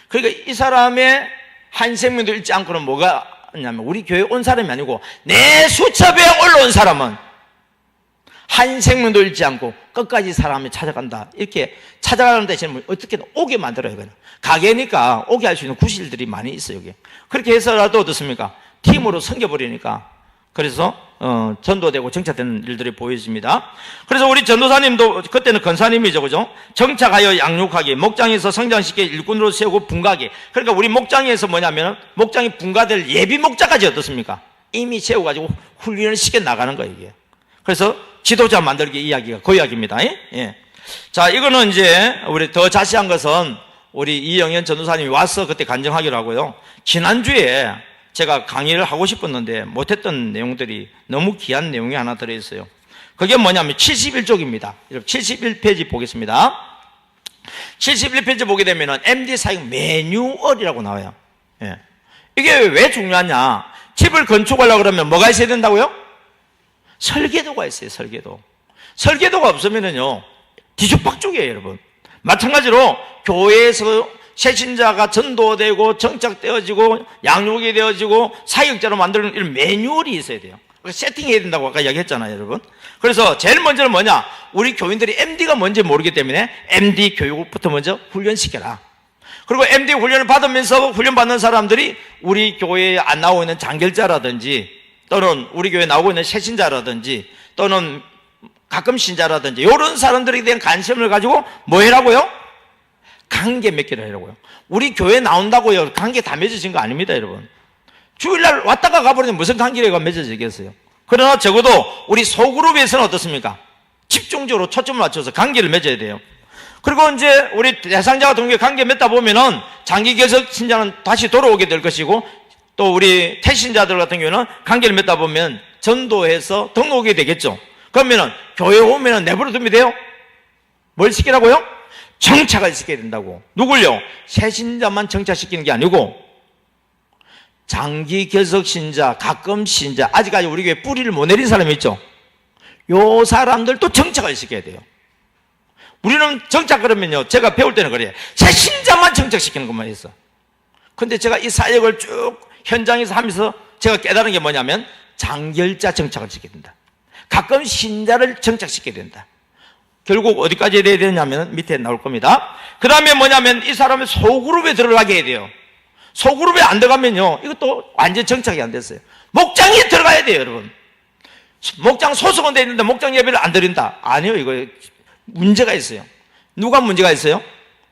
그러니까 이 사람의 한 생명도 잃지 않고는 뭐가 있냐면, 우리 교회에 온 사람이 아니고 내 수첩에 올라온 사람은 한 생명도 잃지 않고 끝까지 사람이 찾아간다. 이렇게 찾아가는 대신에 어떻게든 오게 만들어요. 그냥 가게니까 오게 할 수 있는 구실들이 많이 있어요. 여기. 그렇게 해서라도 어떻습니까? 팀으로 섬겨버리니까. 그래서 전도되고 정착되는 일들이 보여집니다. 그래서 우리 전도사님도 그때는 권사님이죠, 그죠? 정착하여 양육하기, 목장에서 성장시켜 일꾼으로 세우고 분가하기. 그러니까 우리 목장에서 뭐냐면, 목장이 분가될 예비 목자까지 어떻습니까? 이미 세워가지고 훈련을 시켜 나가는 거예요, 이게. 그래서 지도자 만들기 이야기가 그 이야기입니다. 예. 자, 이거는 이제 우리 더 자세한 것은 우리 이영현 전도사님이 와서 그때 간증하기로 하고요. 지난주에 제가 강의를 하고 싶었는데 못했던 내용들이 너무 귀한 내용이 하나 들어있어요. 그게 뭐냐면 71쪽입니다. 71페이지 보겠습니다. 71페이지 보게 되면은 MD 사용 매뉴얼이라고 나와요. 예. 이게 왜 중요하냐? 집을 건축하려고 그러면 뭐가 있어야 된다고요? 설계도가 있어요. 설계도가 없으면은요 뒤죽박죽이에요, 여러분. 마찬가지로 교회에서 새신자가 전도되고 정착되어지고 양육이 되어지고 사역자로 만드는 이런 매뉴얼이 있어야 돼요. 세팅해야 된다고 아까 이야기했잖아요, 여러분. 그래서 제일 먼저는 뭐냐? 우리 교인들이 MD가 뭔지 모르기 때문에 MD 교육부터 먼저 훈련시켜라. 그리고 MD 훈련을 받으면서 훈련받는 사람들이 우리 교회에 안 나오고 있는 장결자라든지 또는 우리 교회에 나오고 있는 새신자라든지 또는 가끔 신자라든지 이런 사람들에 대한 관심을 가지고 뭐 해라고요? 관계 맺기를 하라고요. 우리 교회 나온다고요 관계 다 맺어진 거 아닙니다, 여러분. 주일날 왔다가 가버리면 무슨 관계가 맺어지겠어요? 그러나 적어도 우리 소그룹에서는 어떻습니까? 집중적으로 초점을 맞춰서 관계를 맺어야 돼요. 그리고 이제 우리 대상자 같은 경우에 관계 맺다 보면은 장기 계속 신자는 다시 돌아오게 될 것이고, 또 우리 태신자들 같은 경우에는 관계를 맺다 보면 전도해서 등록이 되겠죠. 그러면은 교회 오면은 내버려 두면 돼요? 뭘 시키라고요? 정착을 시켜야 된다고. 누굴요? 새신자만 정착시키는 게 아니고 장기 결석 신자, 가끔 신자, 아직까지 우리 교회 뿌리를 못 내린 사람이 있죠. 요 사람들도 정착을 시켜야 돼요. 우리는 정착 그러면요, 제가 배울 때는 그래요. 새신자만 정착시키는 것만 했어. 근데 제가 이 사역을 쭉 현장에서 하면서 제가 깨달은 게 뭐냐면 장결자 정착을 시켜야 된다. 가끔 신자를 정착시켜야 된다. 결국 어디까지 해야 되냐면 밑에 나올 겁니다. 그 다음에 뭐냐면 이 사람의 소그룹에 들어가게 해야 돼요. 소그룹에 안 들어가면요, 이것도 완전 정착이 안 됐어요. 목장에 들어가야 돼요, 여러분. 목장 소속은 돼 있는데 목장 예배를 안 드린다. 아니요, 이거 문제가 있어요. 누가 문제가 있어요?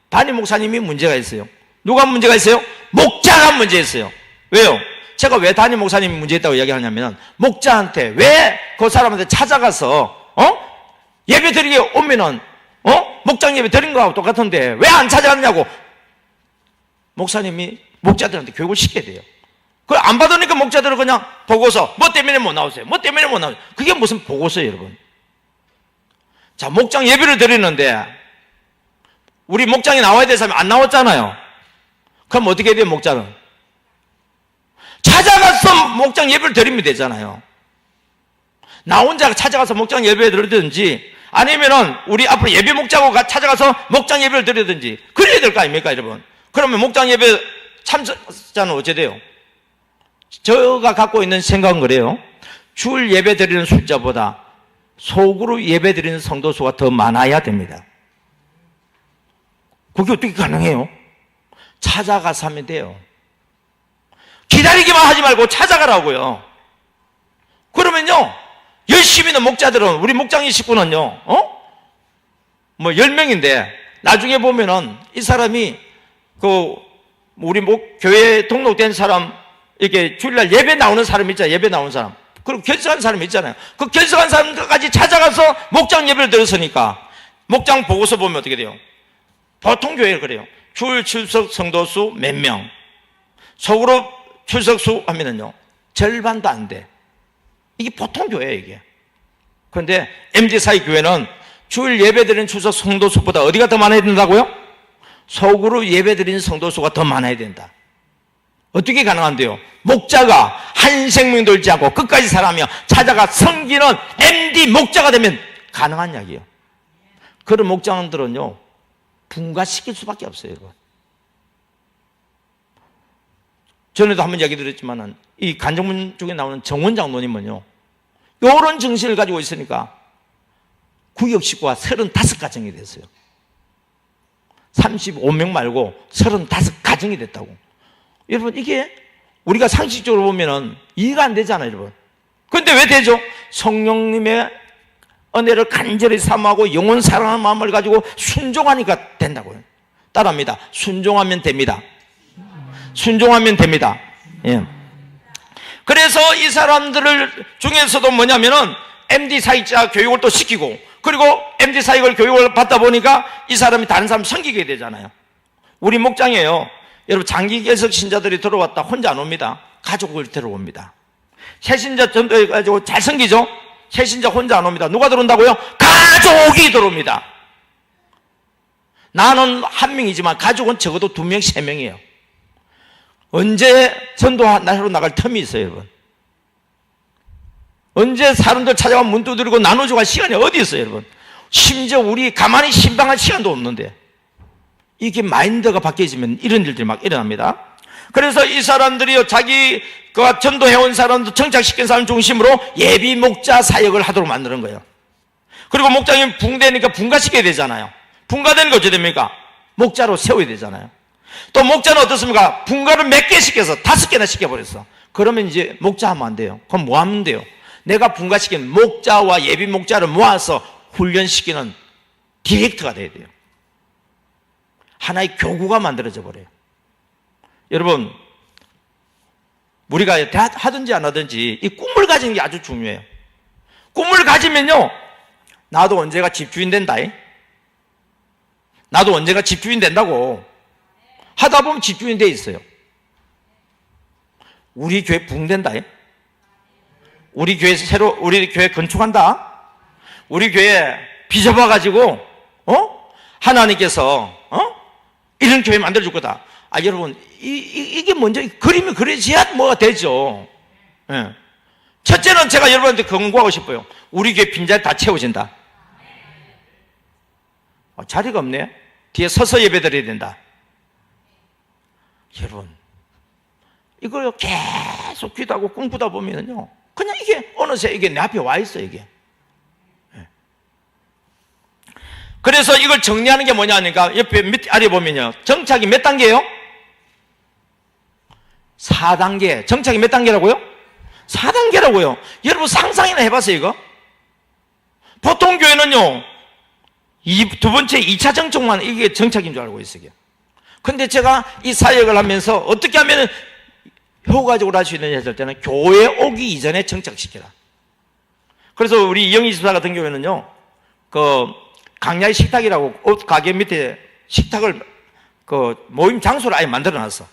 담임 목사님이 문제가 있어요. 누가 문제가 있어요? 목자가 문제 있어요. 왜요? 제가 왜 담임 목사님이 문제 있다고 이야기하냐면, 목자한테 왜 그 사람한테 찾아가서 예배 드리게 오면은 목장 예배 드린 거하고 똑같은데 왜 안 찾아갔냐고 목사님이 목자들한테 교육을 시켜야 돼요. 그걸 안 받으니까 목자들은 그냥 보고서 뭐 때문에 못 나오세요? 뭐 때문에 못 나오세요? 그게 무슨 보고서예요, 여러분. 자, 목장 예배를 드리는데 우리 목장에 나와야 될 사람이 안 나왔잖아요. 그럼 어떻게 해야 돼요, 목자는? 찾아가서 목장 예배를 드리면 되잖아요. 나 혼자 찾아가서 목장 예배를 드리든지 아니면은 우리 앞으로 예배 목자고 찾아가서 목장 예배를 드리든지 그래야 될 거 아닙니까, 여러분? 그러면 목장 예배 참석자는 어째 돼요? 제가 갖고 있는 생각은 그래요. 주일 예배 드리는 숫자보다 속으로 예배 드리는 성도 수가 더 많아야 됩니다. 그게 어떻게 가능해요? 찾아가서 하면 돼요. 기다리기만 하지 말고 찾아가라고요. 그러면요, 열심히 있는 목자들은, 우리 목장의 식구는요, 뭐 10명인데 나중에 보면은 이 사람이 우리 교회에 등록된 사람, 이렇게 주일날 예배 나오는 사람 있잖아요. 예배 나오는 사람. 그리고 결석한 사람이 있잖아요. 그 결석한 사람들까지 찾아가서 목장 예배를 드렸으니까 목장 보고서 보면 어떻게 돼요? 보통 교회는 그래요. 주일 출석 성도수 몇 명, 속으로 출석수 하면은요 절반도 안 돼. 이게 보통 교회예요, 이게. 그런데 MD사의 교회는 주일 예배드리는 추석 성도수보다 어디가 더 많아야 된다고요? 소그룹 예배드리는 성도수가 더 많아야 된다. 어떻게 가능한데요? 목자가 한 생명 돌지 않고 끝까지 살아가며 찾아가 섬기는 MD 목자가 되면 가능한 이야기예요. 그런 목장들은요, 분가시킬 수밖에 없어요, 여러분. 전에도 한번 이야기 드렸지만은, 이 간정문 쪽에 나오는 정원장 노님은요, 요런 정신을 가지고 있으니까 구역 식구가 35가정이 됐어요. 35명 말고 35가정이 됐다고. 여러분, 이게 우리가 상식적으로 보면은 이해가 안 되잖아요, 여러분. 그런데 왜 되죠? 성령님의 은혜를 간절히 삼하고 영원 사랑하는 마음을 가지고 순종하니까 된다고요. 따라합니다. 순종하면 됩니다. 순종하면 됩니다. 예. 그래서 이 사람들을 중에서도 뭐냐면은 MD 사역자 교육을 또 시키고, 그리고 MD 사역을 교육을 받다 보니까 이 사람이 다른 사람 섬기게 되잖아요. 우리 목장이에요. 여러분, 장기 개석 신자들이 들어왔다 혼자 안 옵니다. 가족을 데려옵니다. 새신자 전도해가지고 잘 섬기죠? 새신자 혼자 안 옵니다. 누가 들어온다고요? 가족이 들어옵니다. 나는 한 명이지만 가족은 적어도 2명, 3명이에요. 언제 전도하러 나갈 틈이 있어요, 여러분? 언제 사람들 찾아가 문 두드리고 나눠주고 할 시간이 어디 있어요, 여러분? 심지어 우리 가만히 신방할 시간도 없는데, 이게 마인드가 바뀌어지면 이런 일들이 막 일어납니다. 그래서 이 사람들이요, 자기가 전도해온 사람도 정착시킨 사람 중심으로 예비 목자 사역을 하도록 만드는 거예요. 그리고 목장이 붕대니까 분가시켜야 되잖아요. 분가되는 거 어떻게 됩니까? 목자로 세워야 되잖아요. 또 목자는 어떻습니까? 분가를 몇 개 시켜서 5개나 시켜버렸어. 그러면 이제 목자 하면 안 돼요. 그럼 뭐 하면 돼요? 내가 분가시킨 목자와 예비 목자를 모아서 훈련시키는 디렉터가 돼야 돼요. 하나의 교구가 만들어져 버려요. 여러분, 우리가 하든지 안 하든지 이 꿈을 가지는 게 아주 중요해요. 꿈을 가지면요, 나도 언제가 집주인 된다. 나도 언제가 집주인 된다고. 하다 보면 집주인 돼 있어요. 우리 교회 붕댄다. 우리 교회 건축한다. 우리 교회 빚어봐가지고, 하나님께서, 이런 교회 만들어줄 거다. 아, 여러분, 이게 먼저 그림이 그려져야 뭐가 되죠. 예. 첫째는 제가 여러분한테 권고하고 싶어요. 우리 교회 빈자리 다 채워진다. 자리가 없네. 뒤에 서서 예배 드려야 된다. 여러분, 이걸 계속 기도하고 꿈꾸다 보면요, 그냥 이게 어느새 이게 내 앞에 와 있어요, 이게. 그래서 이걸 정리하는 게 뭐냐니까, 옆에 밑 아래 보면요, 정착이 몇 단계예요? 4단계. 정착이 몇 단계라고요? 4단계라고요. 여러분 상상이나 해봤어요, 이거? 보통 교회는요, 두 번째 2차 정착만 이게 정착인 줄 알고 있어요. 근데 제가 이 사역을 하면서 어떻게 하면 효과적으로 할 수 있느냐 했을 때는 교회 오기 이전에 정착시켜라. 그래서 우리 이영희 집사 같은 경우에는요, 강야의 식탁이라고 옷 가게 밑에 식탁을 모임 장소를 아예 만들어 놨어.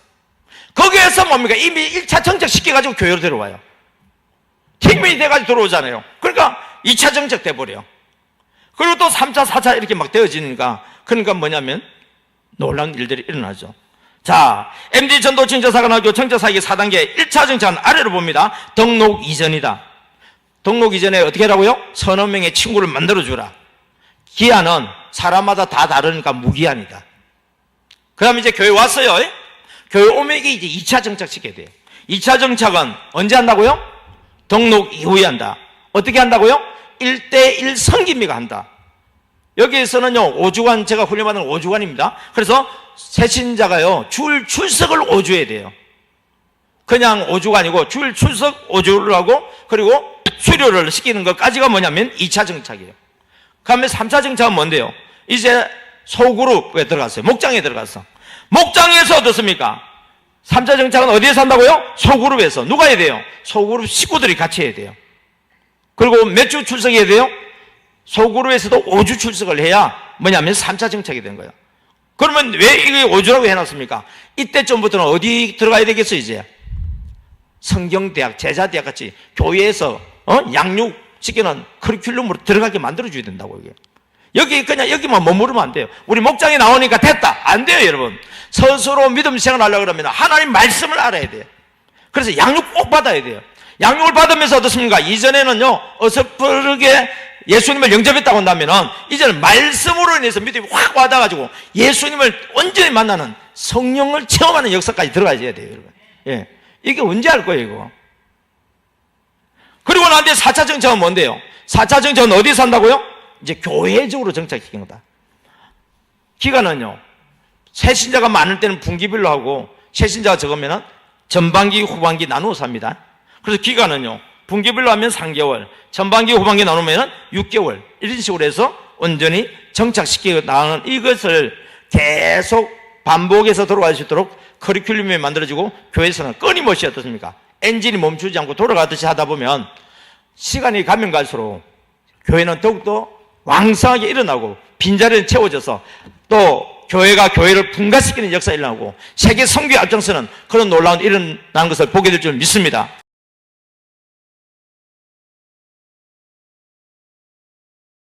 거기에서 뭡니까? 이미 1차 정착시켜가지고 교회로 들어와요. 팀이 돼가지고 들어오잖아요. 그러니까 2차 정착 돼버려. 그리고 또 3차, 4차 이렇게 막 되어지니까, 그러니까 뭐냐면 놀라운 일들이 일어나죠. 자, MD 전도 정착사관학교 정착사역의 4단계 1차 정착은 아래로 봅니다. 등록 이전이다. 등록 이전에 어떻게 하라고요? 서너 명의 친구를 만들어주라. 기한은 사람마다 다 다르니까 무기한이다. 그 다음에 이제 교회 왔어요. 교회 오면 이게 이제 2차 정착시켜야 돼요. 2차 정착은 언제 한다고요? 등록 이후에 한다. 어떻게 한다고요? 1대1 성김미가 한다. 여기에서는요, 5주간, 제가 훈련받은 5주간입니다. 그래서 새신자가요, 줄 출석을 5주해야 돼요. 그냥 5주간이고, 줄 출석 5주를 하고, 그리고 수료를 시키는 것까지가 뭐냐면 2차 정착이에요. 그 다음에 3차 정착은 뭔데요? 이제 소그룹에 들어갔어요. 목장에 들어갔어. 목장에서 어떻습니까? 3차 정착은 어디에서 한다고요? 소그룹에서. 누가 해야 돼요? 소그룹 식구들이 같이 해야 돼요. 그리고 몇 주 출석해야 돼요? 소그룹에서도 5주 출석을 해야 뭐냐면 3차 정착이 되는 거예요. 그러면 왜 이게 5주라고 해놨습니까? 이때쯤부터는 어디 들어가야 되겠어, 이제? 성경대학, 제자대학 같이 교회에서 양육 시키는 커리큘럼으로 들어가게 만들어줘야 된다고, 이게. 여기 그냥 여기만 머무르면 안 돼요. 우리 목장에 나오니까 됐다. 안 돼요, 여러분. 스스로 믿음 생활 하려고 그러면 하나님 말씀을 알아야 돼요. 그래서 양육 꼭 받아야 돼요. 양육을 받으면서 어떻습니까? 이전에는요, 어설프게 예수님을 영접했다고 한다면은, 이제는 말씀으로 인해서 믿음이 확 와닿아가지고 예수님을 온전히 만나는 성령을 체험하는 역사까지 들어가야 돼요, 여러분. 예. 이게 언제 할 거예요, 이거? 그리고 난 뒤에 4차 정착은 뭔데요? 4차 정착은 어디에 산다고요? 이제 교회적으로 정착시킨 거다. 기간은요, 새신자가 많을 때는 분기별로 하고, 새신자가 적으면은 전반기, 후반기 나누어서 합니다. 그래서 기간은요, 분기별로 하면 3개월, 전반기, 후반기 나누면 6개월, 이런 식으로 해서 온전히 정착시키고 나가는 이것을 계속 반복해서 돌아갈 수 있도록 커리큘럼이 만들어지고, 교회에서는 끊임없이 어떻습니까? 엔진이 멈추지 않고 돌아가듯이 하다 보면 시간이 가면 갈수록 교회는 더욱더 왕성하게 일어나고 빈자리는 채워져서 또 교회가 교회를 분가시키는 역사가 일어나고 세계 선교의 앞장서는 그런 놀라운 일어나는 것을 보게 될 줄 믿습니다.